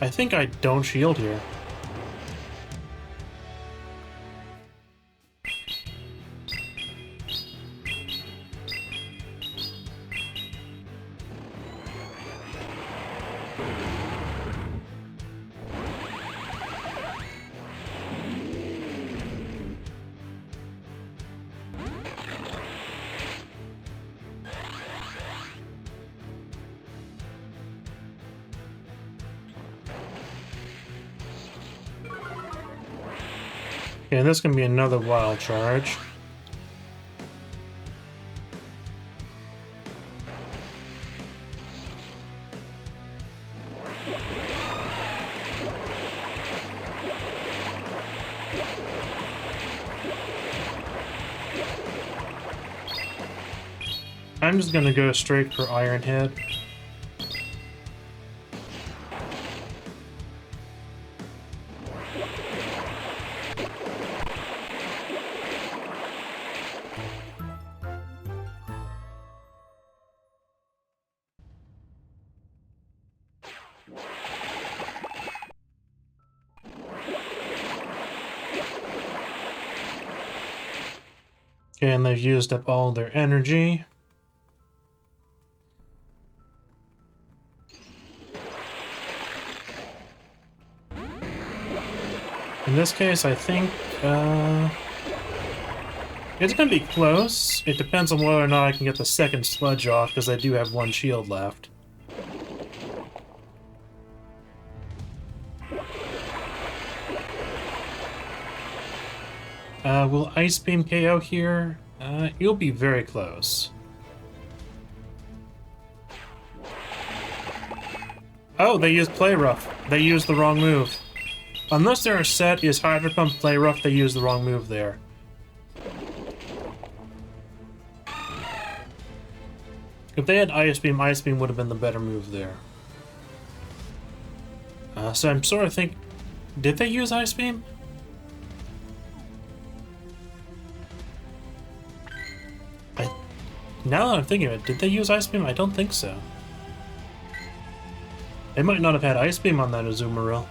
A: I think I don't shield here. Okay, this can be another wild charge. I'm just gonna go straight for Iron Head. Okay, and they've used up all their energy. In this case, I think, it's gonna be close. It depends on whether or not I can get the second sludge off, because I do have one shield left. Will Ice Beam KO here? You'll be very close. Oh, they used Play Rough. They used the wrong move. Unless their set is Hydro Pump Play Rough, they used the wrong move there. If they had Ice Beam would have been the better move there. So I'm sort of think... Did they use Ice Beam? Now that I'm thinking of it, did they use Ice Beam? I don't think so. They might not have had Ice Beam on that Azumarill.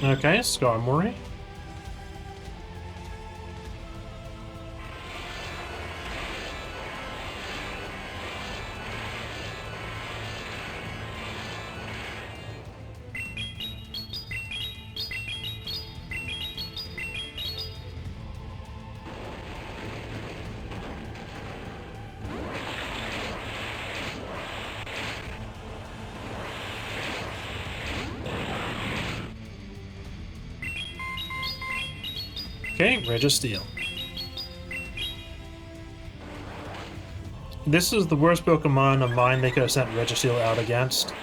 A: Okay, Skarmory. Okay, Registeel. This is the worst Pokemon of mine they could have sent Registeel out against.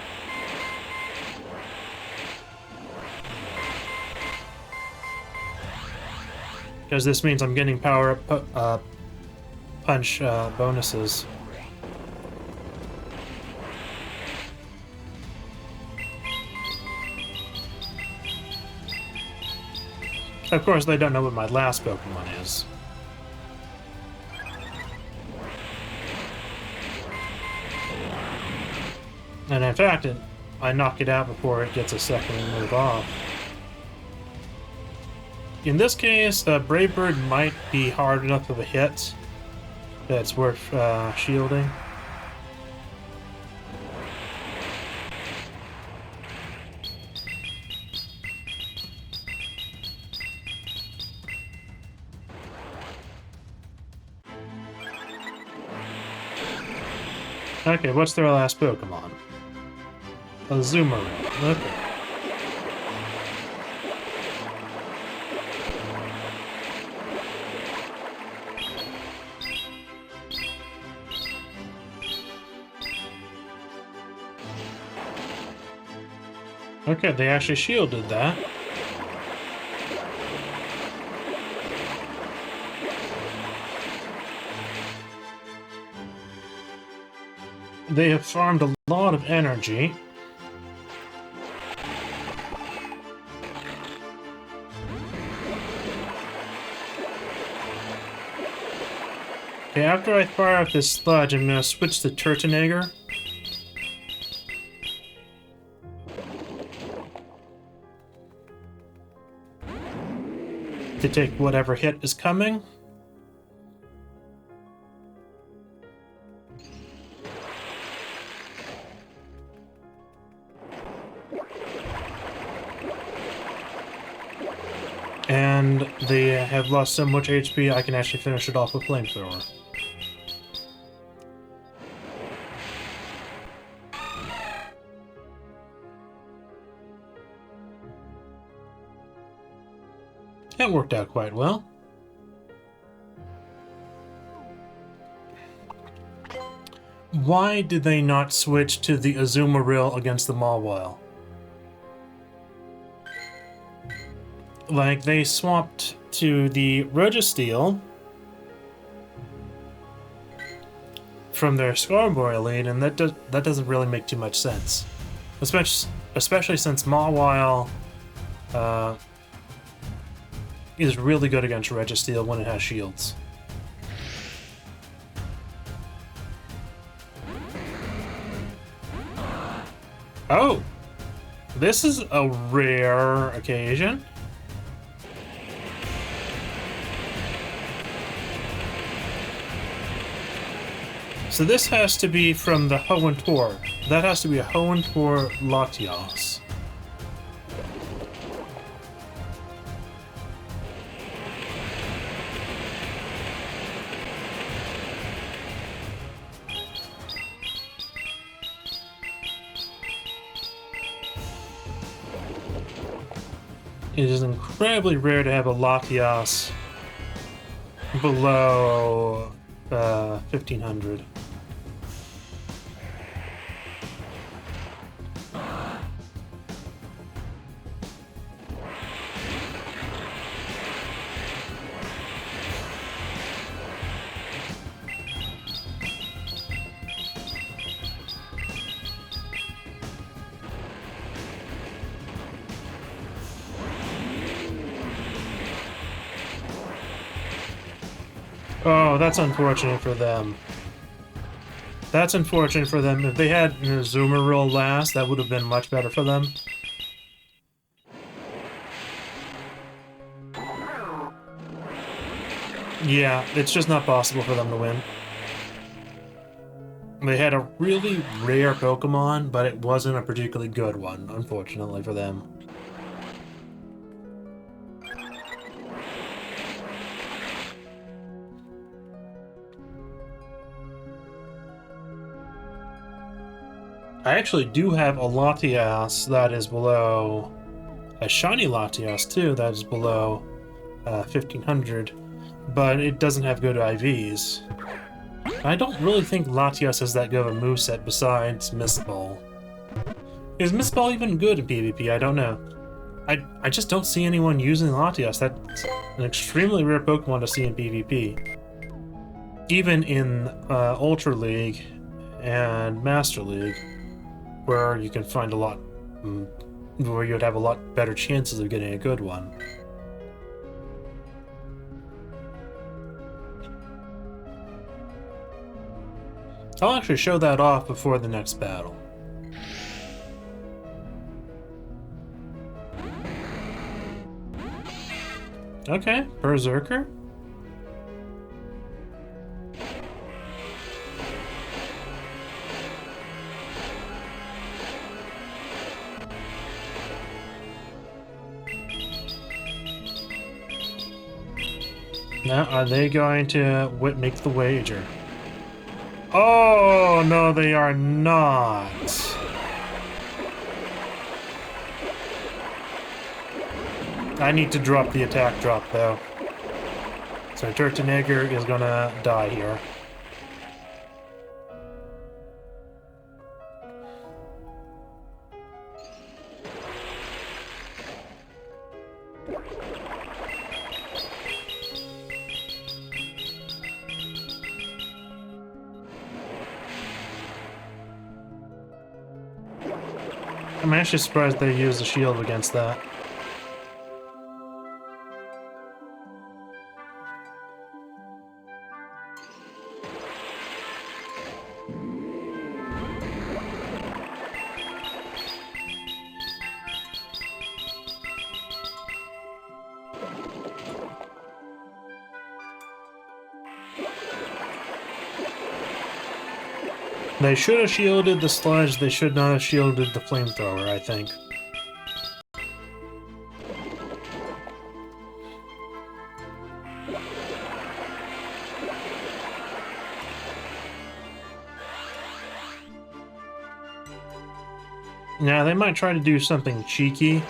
A: Because this means I'm getting power up punch bonuses. Of course, they don't know what my last Pokemon is. And in fact, I knock it out before it gets a second move off. In this case, Brave Bird might be hard enough of a hit that's worth shielding. Okay, what's their last Pokemon? Azumarill. Okay. Okay, they actually shielded that. They have farmed a lot of energy. Okay, after I fire up this sludge, I'm going to switch to Turtonager. To take whatever hit is coming. And they have lost so much HP, I can actually finish it off with Flamethrower. That worked out quite well. Why did they not switch to the Azumarill against the Mawile? Like, they swapped to the Registeel from their Skarmory lead, and that doesn't really make too much sense. Especially since Mawile is really good against Registeel when it has shields. Oh! This is a rare occasion. So this has to be from the Hoenn. That has to be a Hoenn Latias. It is incredibly rare to have a Latias below 1500. Oh, that's unfortunate for them. That's unfortunate for them. If they had Azumarill last, that would have been much better for them. Yeah, it's just not possible for them to win. They had a really rare Pokemon, but it wasn't a particularly good one, unfortunately for them. I actually do have a Latias that is below... a shiny Latias, too, that is below 1500, but it doesn't have good IVs. I don't really think Latias has that good of a moveset besides Mist Ball. Is Mist Ball even good in PvP? I don't know. I just don't see anyone using Latias. That's an extremely rare Pokemon to see in PvP. Even in Ultra League and Master League, where you can find a lot, where you'd have a lot better chances of getting a good one. I'll actually show that off before the next battle. Okay, Berserker. Now, are they going to make the wager? Oh, no, they are not. I need to drop the attack drop, though. So Turtonager is gonna die here. I'm actually surprised they used a shield against that. They should have shielded the sludge, they should not have shielded the flamethrower, I think. Now, they might try to do something cheeky.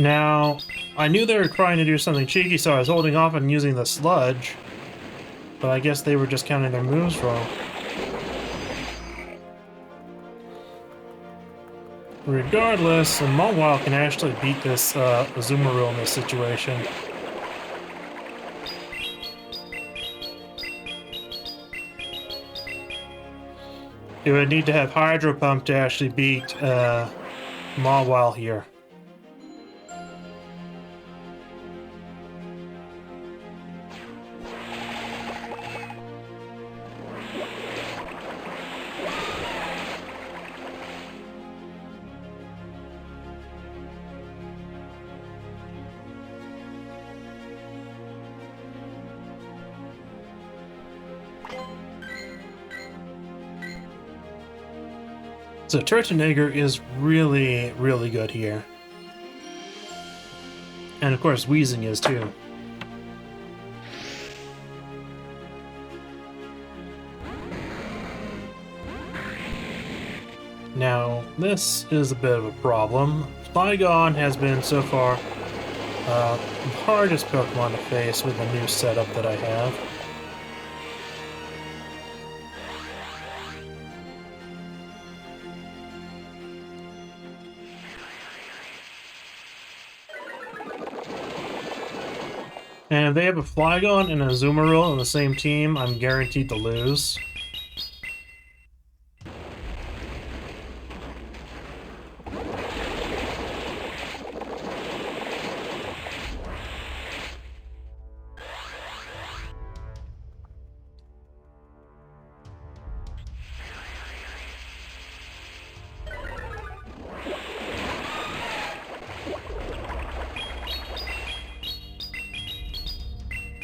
A: Now, I knew they were trying to do something cheeky, so I was holding off on using the sludge. But I guess they were just counting their moves wrong. Regardless, Mawile can actually beat this Azumarill in this situation. It would need to have Hydro Pump to actually beat Mawile here. So Turtonager is really, really good here. And of course, Weezing is too. Now, this is a bit of a problem. Flygon has been, so far, the hardest Pokemon to face with the new setup that I have. And if they have a Flygon and a Azumarill on the same team, I'm guaranteed to lose.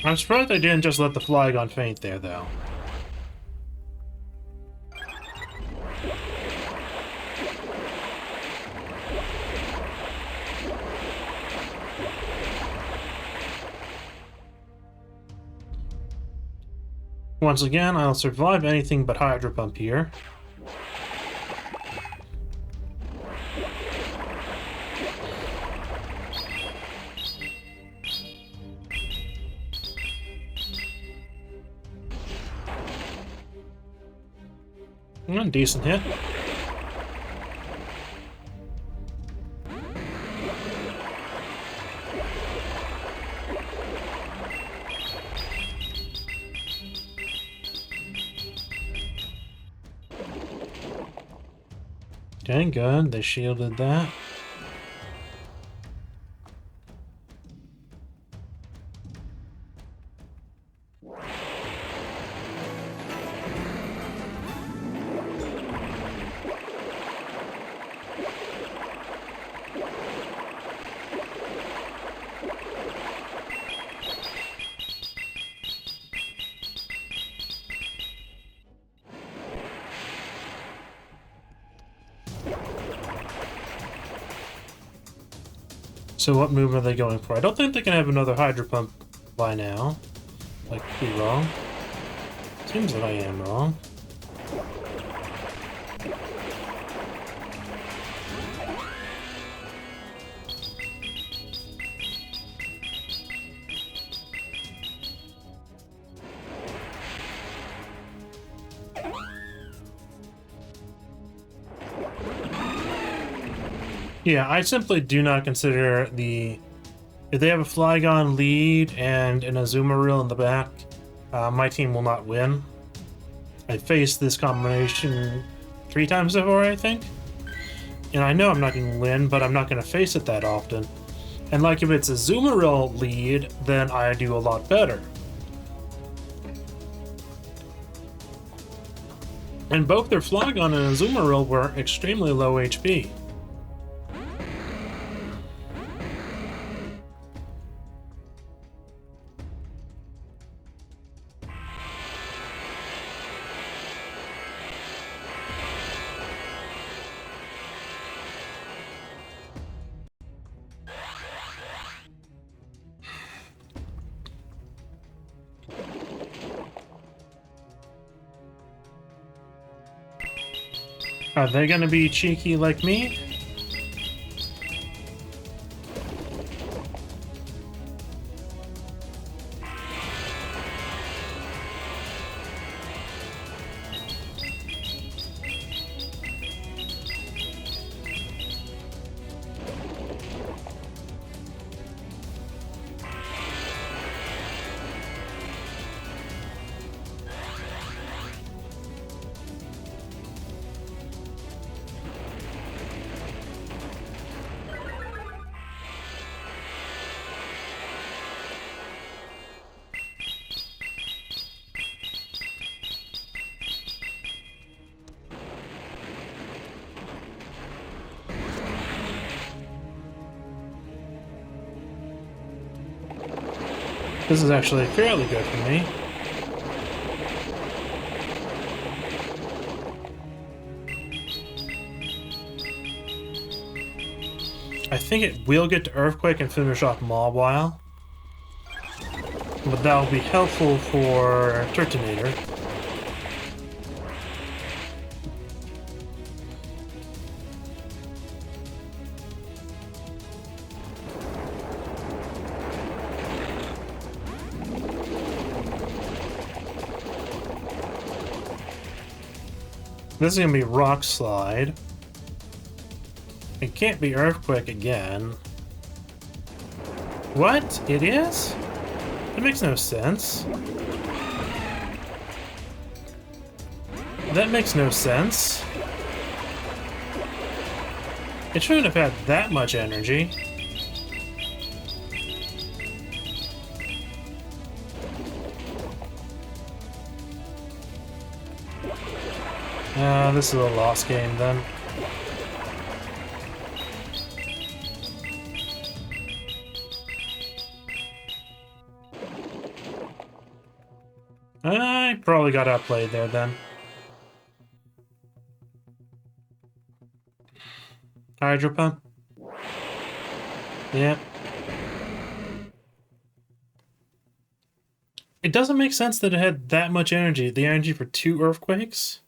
A: I'm surprised they didn't just let the Flygon faint there, though. Once again, I'll survive anything but Hydro Pump here. Decent hit. Okay, good. They shielded that. So what move are they going for? I don't think they can have another Hydro Pump by now. I could be wrong. Seems like I am wrong. Yeah, I simply do not consider the... If they have a Flygon lead and an Azumarill in the back, my team will not win. I faced this combination 3 times so far, I think. And I know I'm not going to win, but I'm not going to face it that often. And like if it's a Azumarill lead, then I do a lot better. And both their Flygon and Azumarill were extremely low HP. Are they gonna be cheeky like me? This is actually fairly good for me. I think it will get to Earthquake and finish off Mawile. But that will be helpful for Turtonator. This is going to be Rock Slide. It can't be Earthquake again. What? It is? That makes no sense. That makes no sense. It shouldn't have had that much energy. This is a lost game then. I probably got outplayed there then. Hydro Pump. Yeah. It doesn't make sense that it had that much energy. The energy for 2 Earthquakes?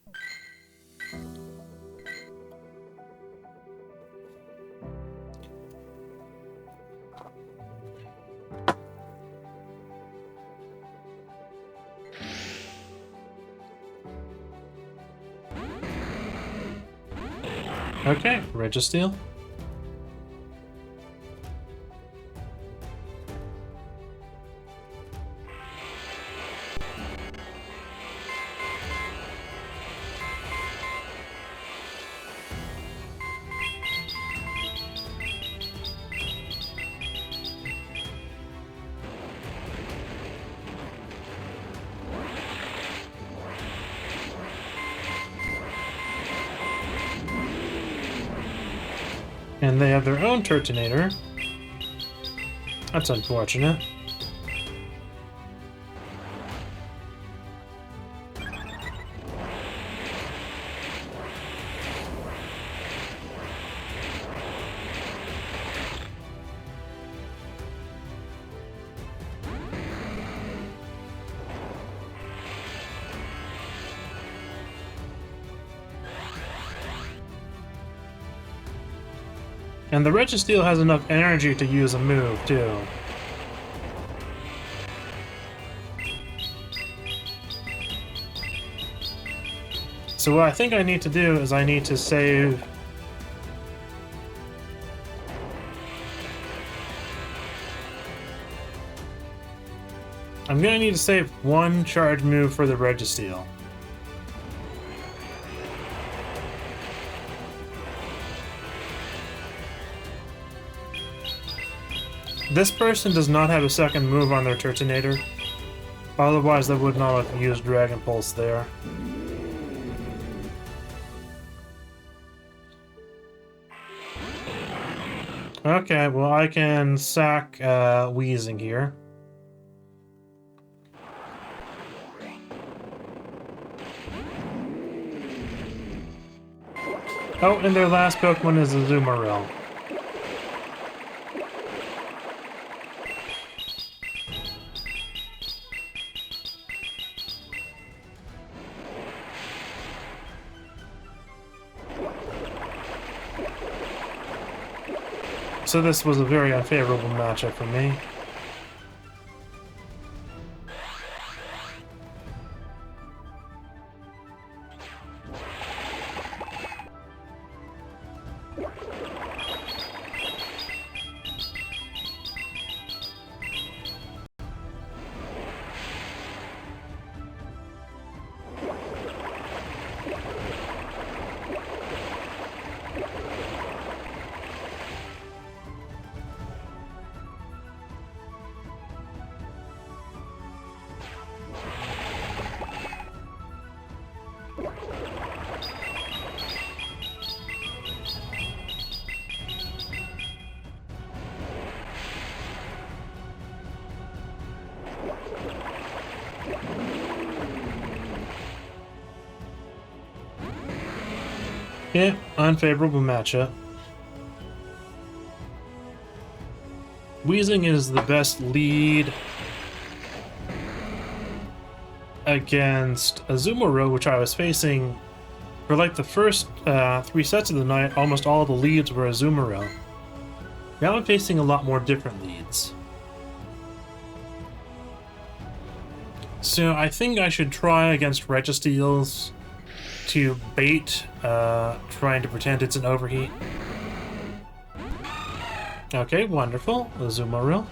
A: Okay, Registeel. And they have their own Turtonator. That's unfortunate. And the Registeel has enough energy to use a move, too. So what I think I need to do is I need to save... I'm gonna need to save one charge move for the Registeel. This person does not have a second move on their Turtonator. Otherwise, they would not have used Dragon Pulse there. Okay, well, I can sack Wheezing here. Oh, and their last Pokemon is Azumarill. So this was a very unfavorable matchup for me. Yeah, unfavorable matchup. Wheezing is the best lead against Azumarill, which I was facing for like the first 3 sets of the night. Almost all the leads were Azumarill. Now I'm facing a lot more different leads. So I think I should try against Registeels to bait, trying to pretend it's an overheat. Okay, wonderful. Azumarill.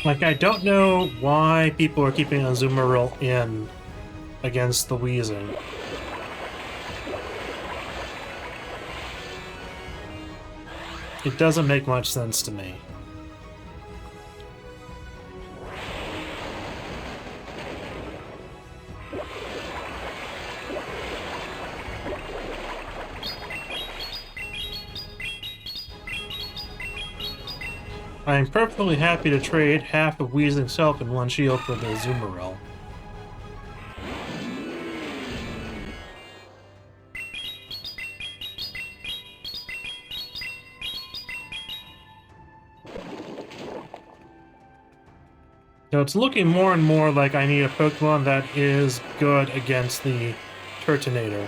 A: Like, I don't know why people are keeping Azumarill in against the Wheezing. It doesn't make much sense to me. I am perfectly happy to trade half of Wheezing's health in one shield for the Azumarill. Now it's looking more and more like I need a Pokemon that is good against the Turtonator.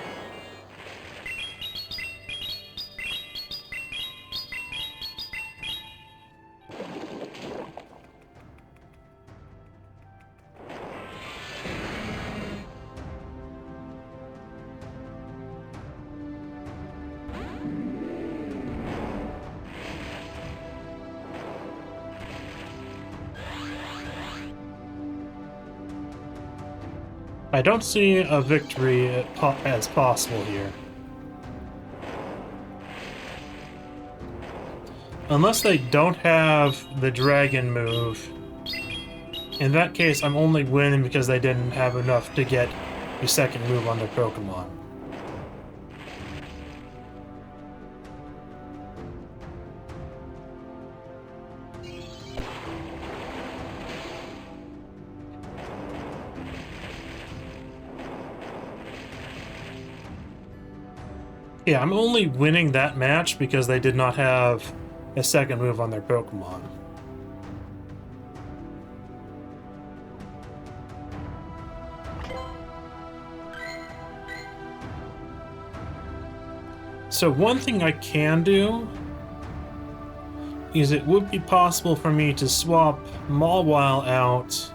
A: I don't see a victory as possible here. Unless they don't have the dragon move. In that case, I'm only winning because they didn't have enough to get a second move on their Pokemon. Yeah, I'm only winning that match because they did not have a second move on their Pokemon. So one thing I can do is it would be possible for me to swap Mawile out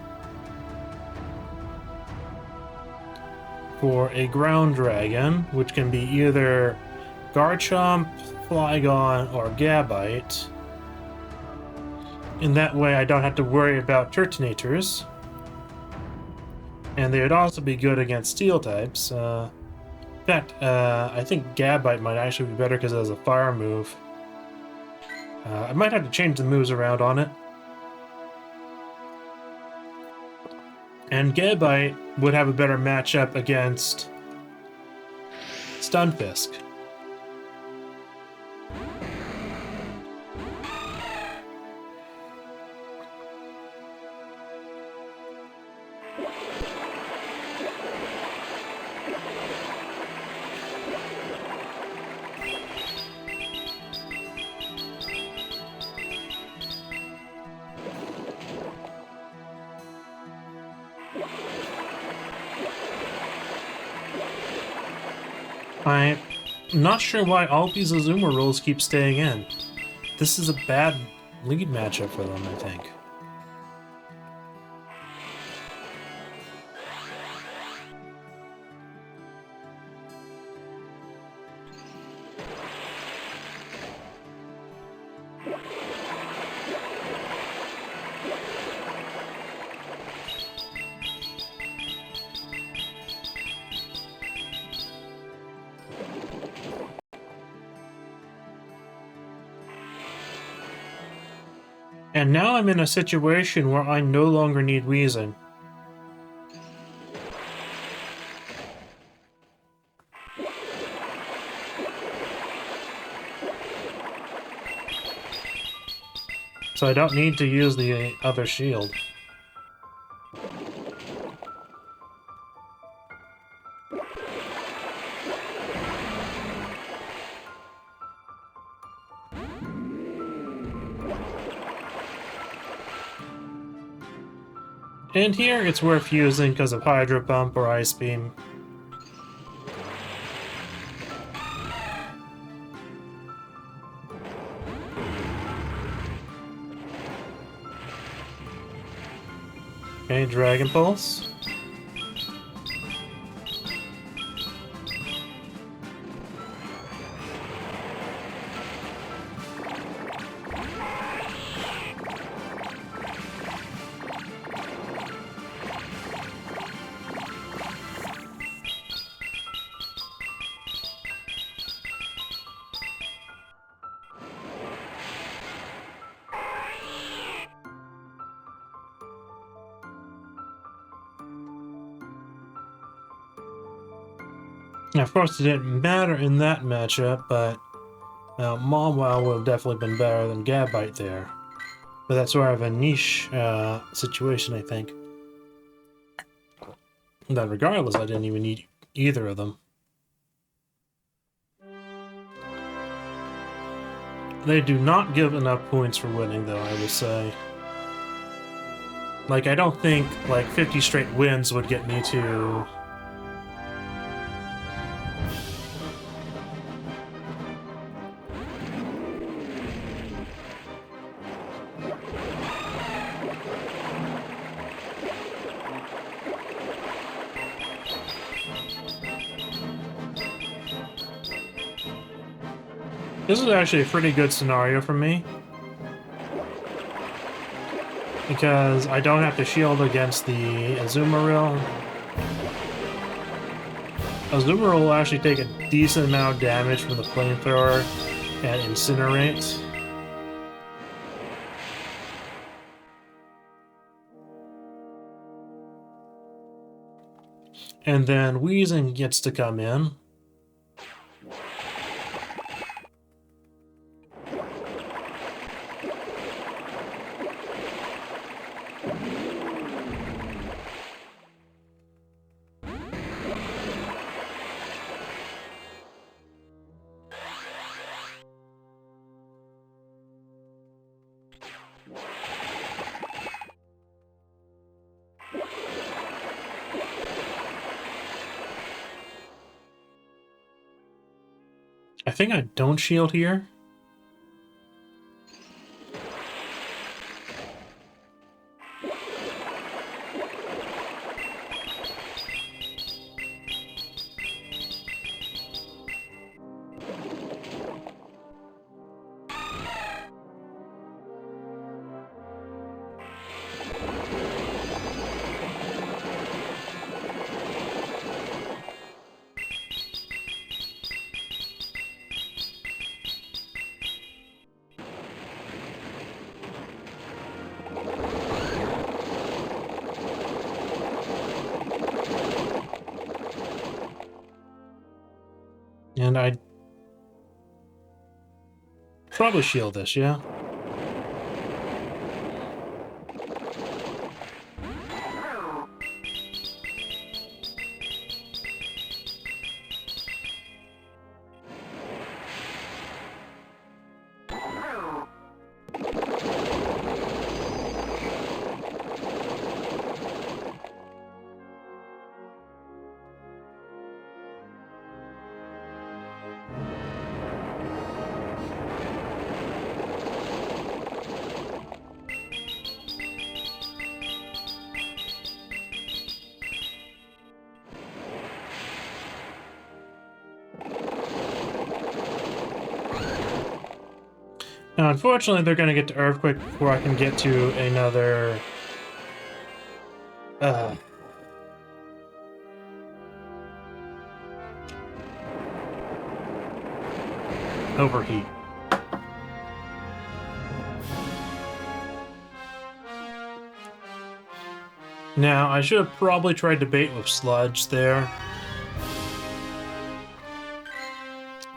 A: for a Ground Dragon, which can be either Garchomp, Flygon, or Gabite. In that way, I don't have to worry about Turtonators. And they would also be good against Steel types. In fact, I think Gabite might actually be better because it has a fire move. I might have to change the moves around on it. And Gabite would have a better matchup against Stunfisk. I'm not sure why all these Azuma rolls keep staying in. This is a bad lead matchup for them, I think. And now I'm in a situation where I no longer need Weezing. So I don't need to use the other shield. And here it's worth using because of Hydro Pump or Ice Beam. Okay, Dragon Pulse. Now, of course, it didn't matter in that matchup, but Mawile would have definitely been better than Gabite there. But that's sort of a niche situation, I think. But regardless, I didn't even need either of them. They do not give enough points for winning, though, I will say. Like, I don't think, like, 50 straight wins would get me to... This is actually a pretty good scenario for me. Because I don't have to shield against the Azumarill. Azumarill will actually take a decent amount of damage from the flamethrower and incinerate. And then Weezing gets to come in. I think I don't shield here. And I'd probably shield this, yeah? Now, unfortunately, they're going to get to Earthquake before I can get to another... Overheat. Now, I should have probably tried to bait with Sludge there.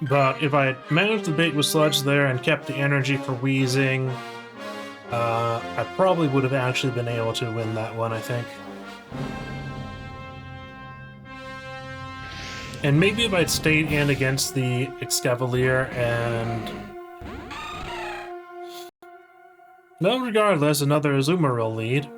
A: But if I had managed to bait with Sludge there and kept the energy for Weezing, I probably would have actually been able to win that one, I think. And maybe if I'd stayed in against the Excavalier and... No, regardless, another Azumarill lead.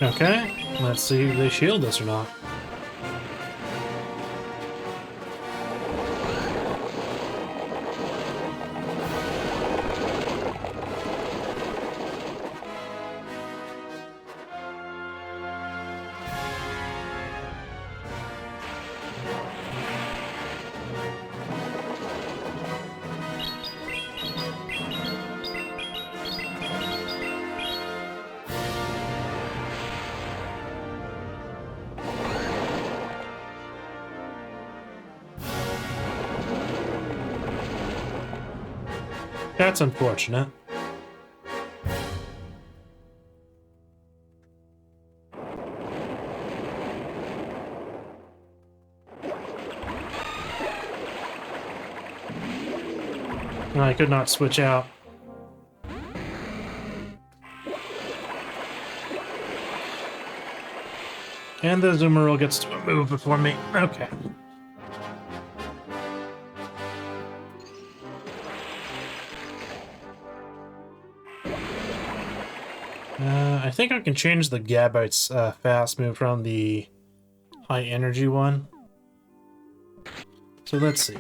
A: Okay, let's see if they shield this or not. That's unfortunate. I could not switch out. And the Zoomerl gets to move before me. Okay. I think I can change the Gabite's fast move from the high energy one. So let's see.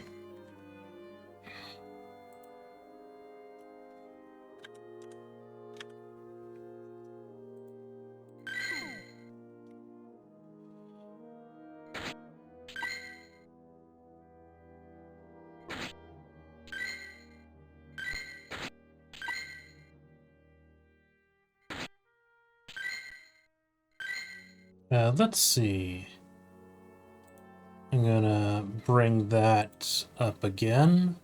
A: Let's see. I'm gonna bring that up again.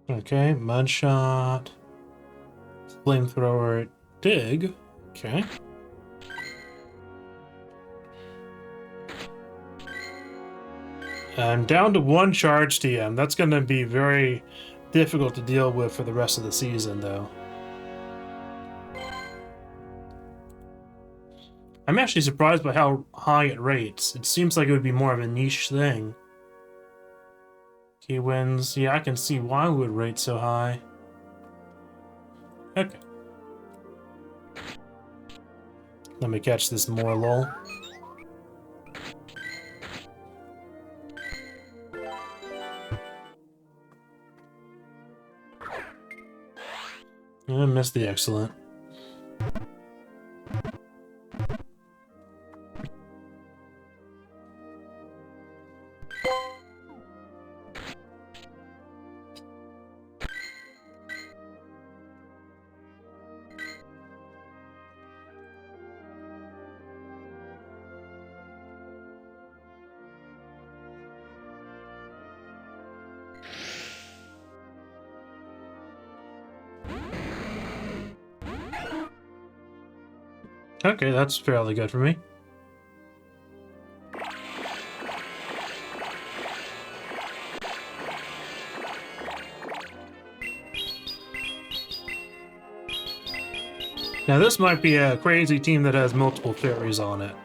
A: Okay, Mudshot. Flamethrower, Dig. Okay. I'm down to 1 charge TM. That's going to be very difficult to deal with for the rest of the season, though. I'm actually surprised by how high it rates. It seems like it would be more of a niche thing. Key wins. Yeah, I can see why it would rate so high. Okay. Let me catch this more lol. I missed the excellent. Okay, that's fairly good for me. Now this might be a crazy team that has multiple fairies on it.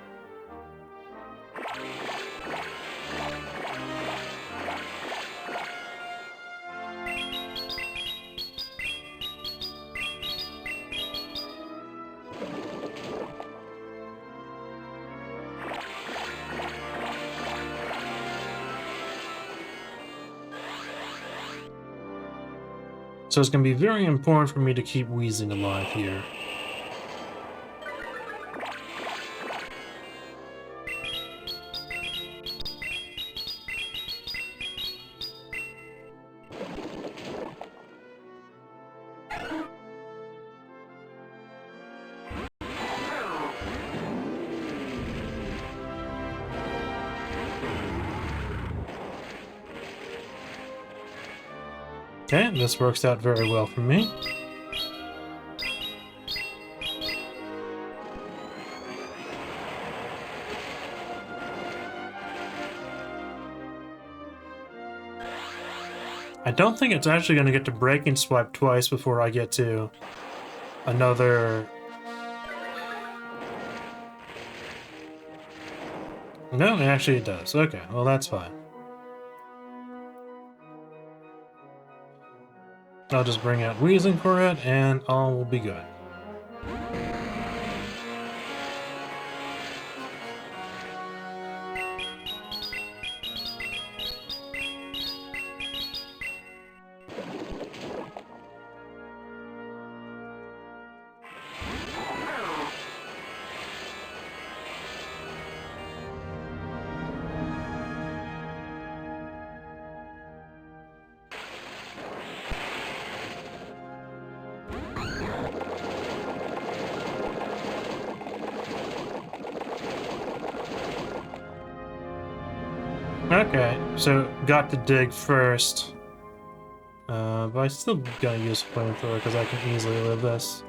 A: So it's going to be very important for me to keep Wheezing alive here. Okay, this works out very well for me. I don't think it's actually going to get to Breaking Swipe twice before I get to another... No, actually it does. Okay, well that's fine. I'll just bring out Wheezing for it, and all will be good. Okay, so got to dig first. But I still gotta use flamethrower because I can easily live this.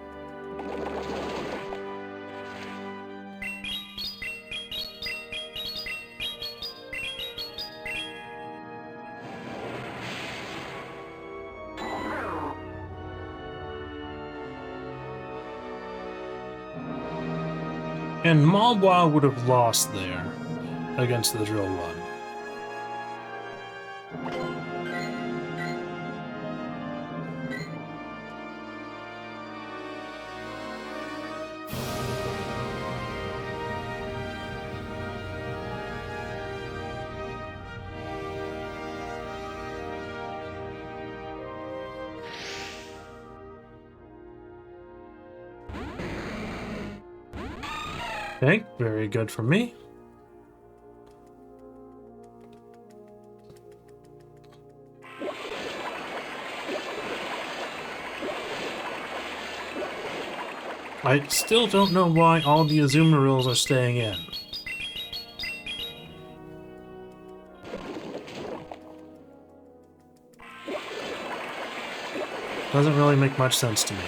A: And Malwa would have lost there against the drill one. Okay, very good for me. I still don't know why all the Azumarils are staying in. Doesn't really make much sense to me.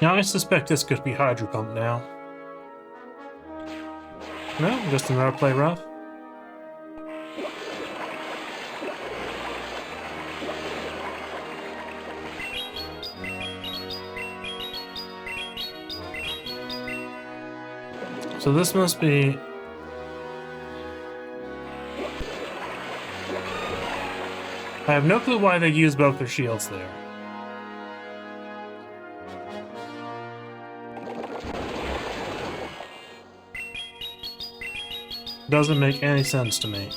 A: Now I suspect this could be Hydro Pump now. No, just another play rough. So this must be... I have no clue why they use both their shields there. Doesn't make any sense to me.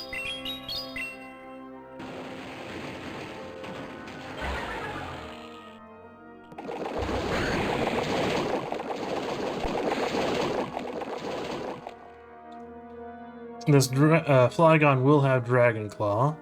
A: This Flygon will have Dragon Claw.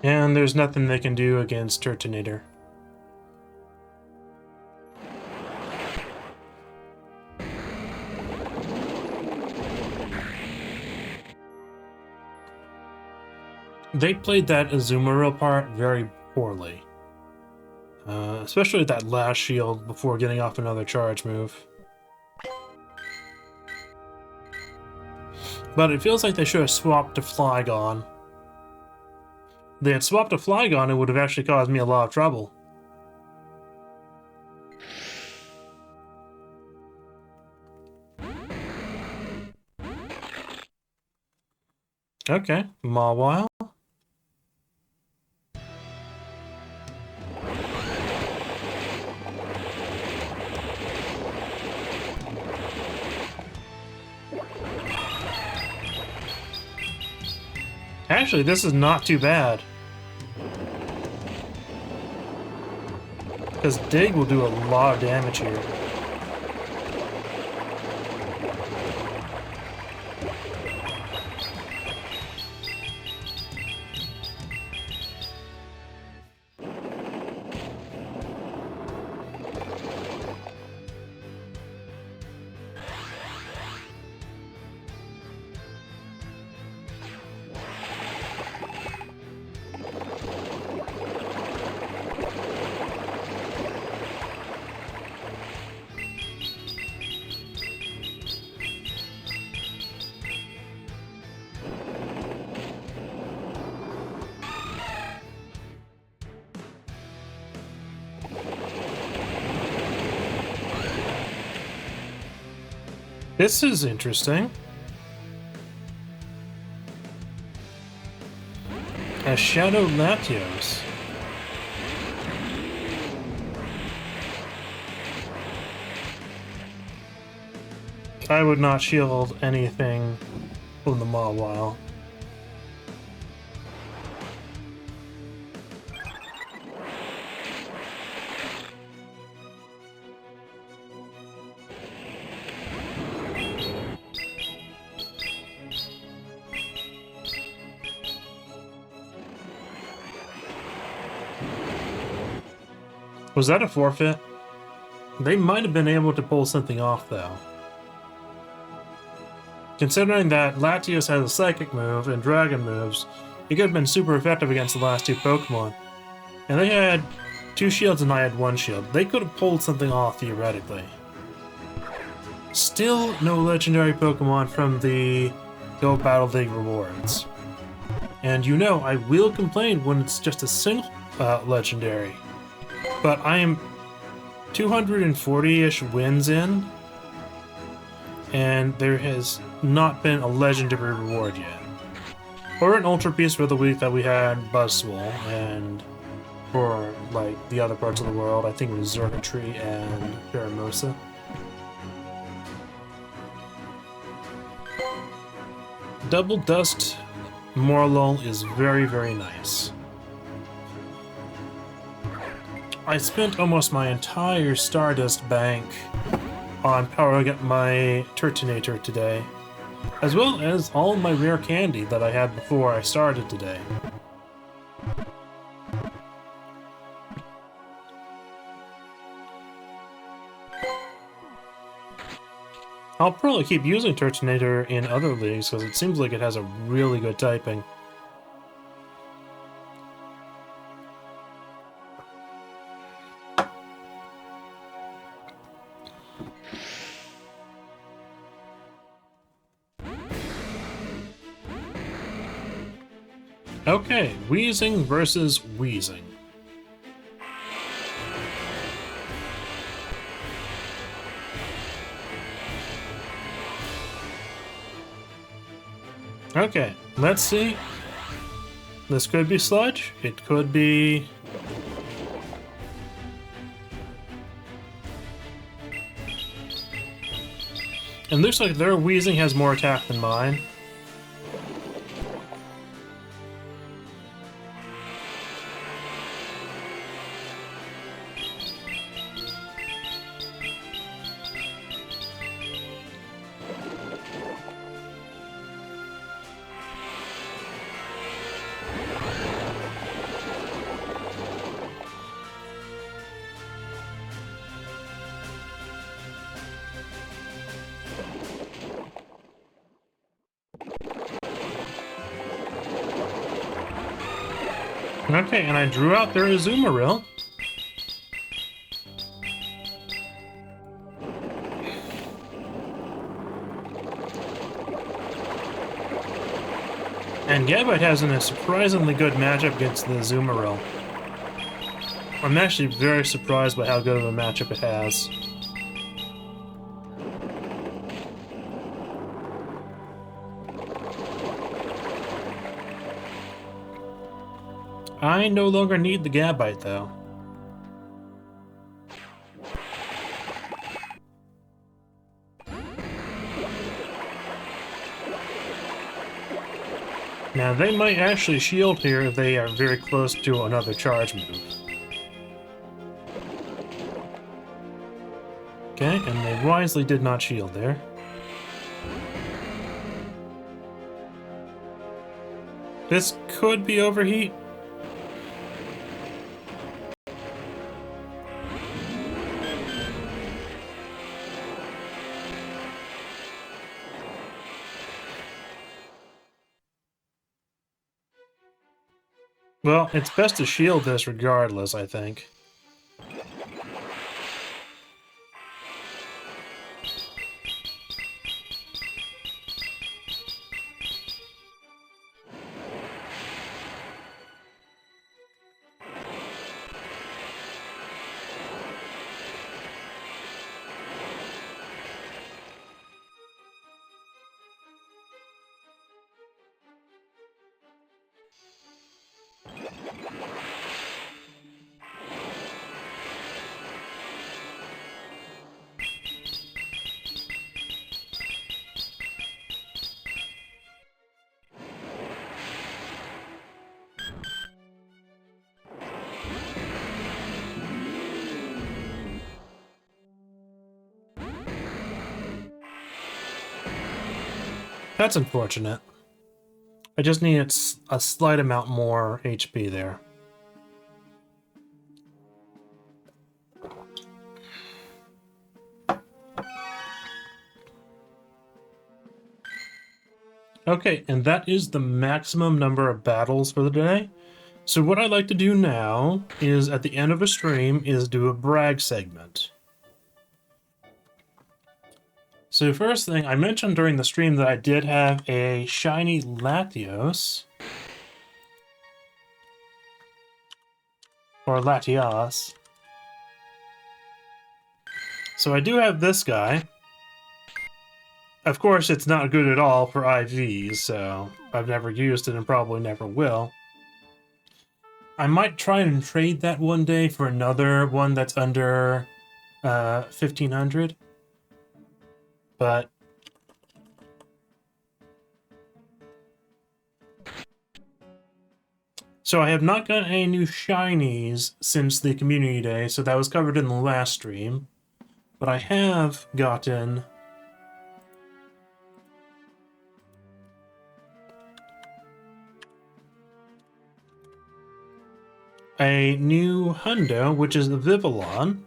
A: And there's nothing they can do against Turtonator. They played that Azumarill part very poorly. Especially that last shield before getting off another charge move. But it feels like they should have swapped to Flygon. If they had swapped to Flygon, it would have actually caused me a lot of trouble. Okay, Mawile. Actually, this is not too bad. Because Dig will do a lot of damage here. This is interesting. A Shadow Latios. I would not shield anything from the Mawile. Was that a forfeit? They might have been able to pull something off, though. Considering that Latios has a Psychic move and Dragon moves, it could have been super effective against the last two Pokemon. And they had 2 shields and I had 1 shield. They could have pulled something off, theoretically. Still no legendary Pokemon from the Go Battle League rewards. And you know, I will complain when it's just a single legendary. But I am 240-ish wins in, and there has not been a legendary reward yet. Or an Ultra Piece for the week that we had Buzzwole, and for, like, the other parts of the world, I think it was Xurkitree and Paramosa. Double Dust Morlul is very, very nice. I spent almost my entire Stardust bank on powering up my Turtonator today, as well as all my rare candy that I had before I started today. I'll probably keep using Turtonator in other leagues because it seems like it has a really good typing. Okay, Wheezing versus Wheezing. Okay, let's see. This could be Sludge. It could be... It looks like their Wheezing has more attack than mine. Okay, and I drew out their Azumarill. And Gabite has a surprisingly good matchup against the Azumarill. I'm actually very surprised by how good of a matchup it has. I no longer need the Gabite, though. Now, they might actually shield here if they are very close to another charge move. Okay, and they wisely did not shield there. This could be Overheat. Well, it's best to shield this regardless, I think. That's unfortunate. I just needed a slight amount more HP there. Okay, and that is the maximum number of battles for the day. So what I'd like to do now is, at the end of a stream, is do a brag segment. So first thing, I mentioned during the stream that I did have a shiny Latios. Or Latias. So I do have this guy. Of course, it's not good at all for IVs, so I've never used it and probably never will. I might try and trade that one day for another one that's under 1500. But so I have not gotten any new shinies since the community day, so that was covered in the last stream. But I have gotten a new hundo, which is the Vivillon.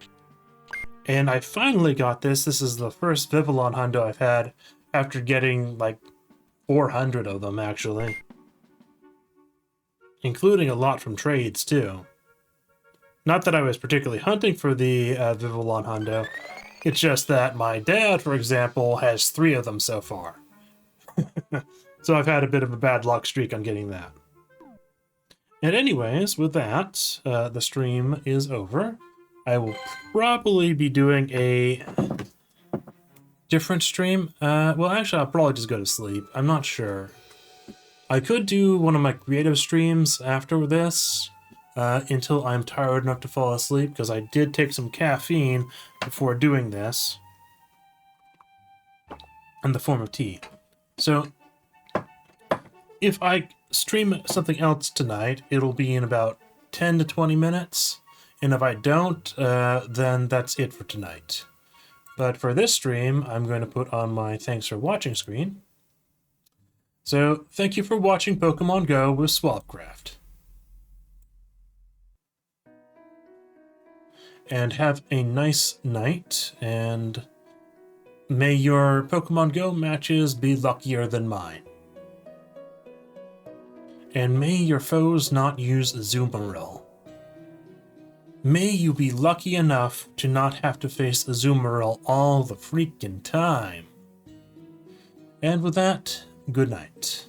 A: And I finally got this. This is the first Vivillon hundo I've had after getting like 400 of them, actually. Including a lot from trades, too. Not that I was particularly hunting for the Vivillon hundo. It's just that my dad, for example, has 3 of them so far. So I've had a bit of a bad luck streak on getting that. And anyways, with that, the stream is over. I will probably be doing a different stream. Well, actually, I'll probably just go to sleep. I'm not sure. I could do one of my creative streams after this, until I'm tired enough to fall asleep, because I did take some caffeine before doing this, in the form of tea. So, if I stream something else tonight, it'll be in about 10 to 20 minutes, and if I don't, then that's it for tonight. But for this stream, I'm going to put on my thanks for watching screen. So, thank you for watching Pokemon Go with Swabcraft. And have a nice night, and may your Pokemon Go matches be luckier than mine. And may your foes not use Azumarill. May you be lucky enough to not have to face Azumarill all the freaking time. And with that, good night.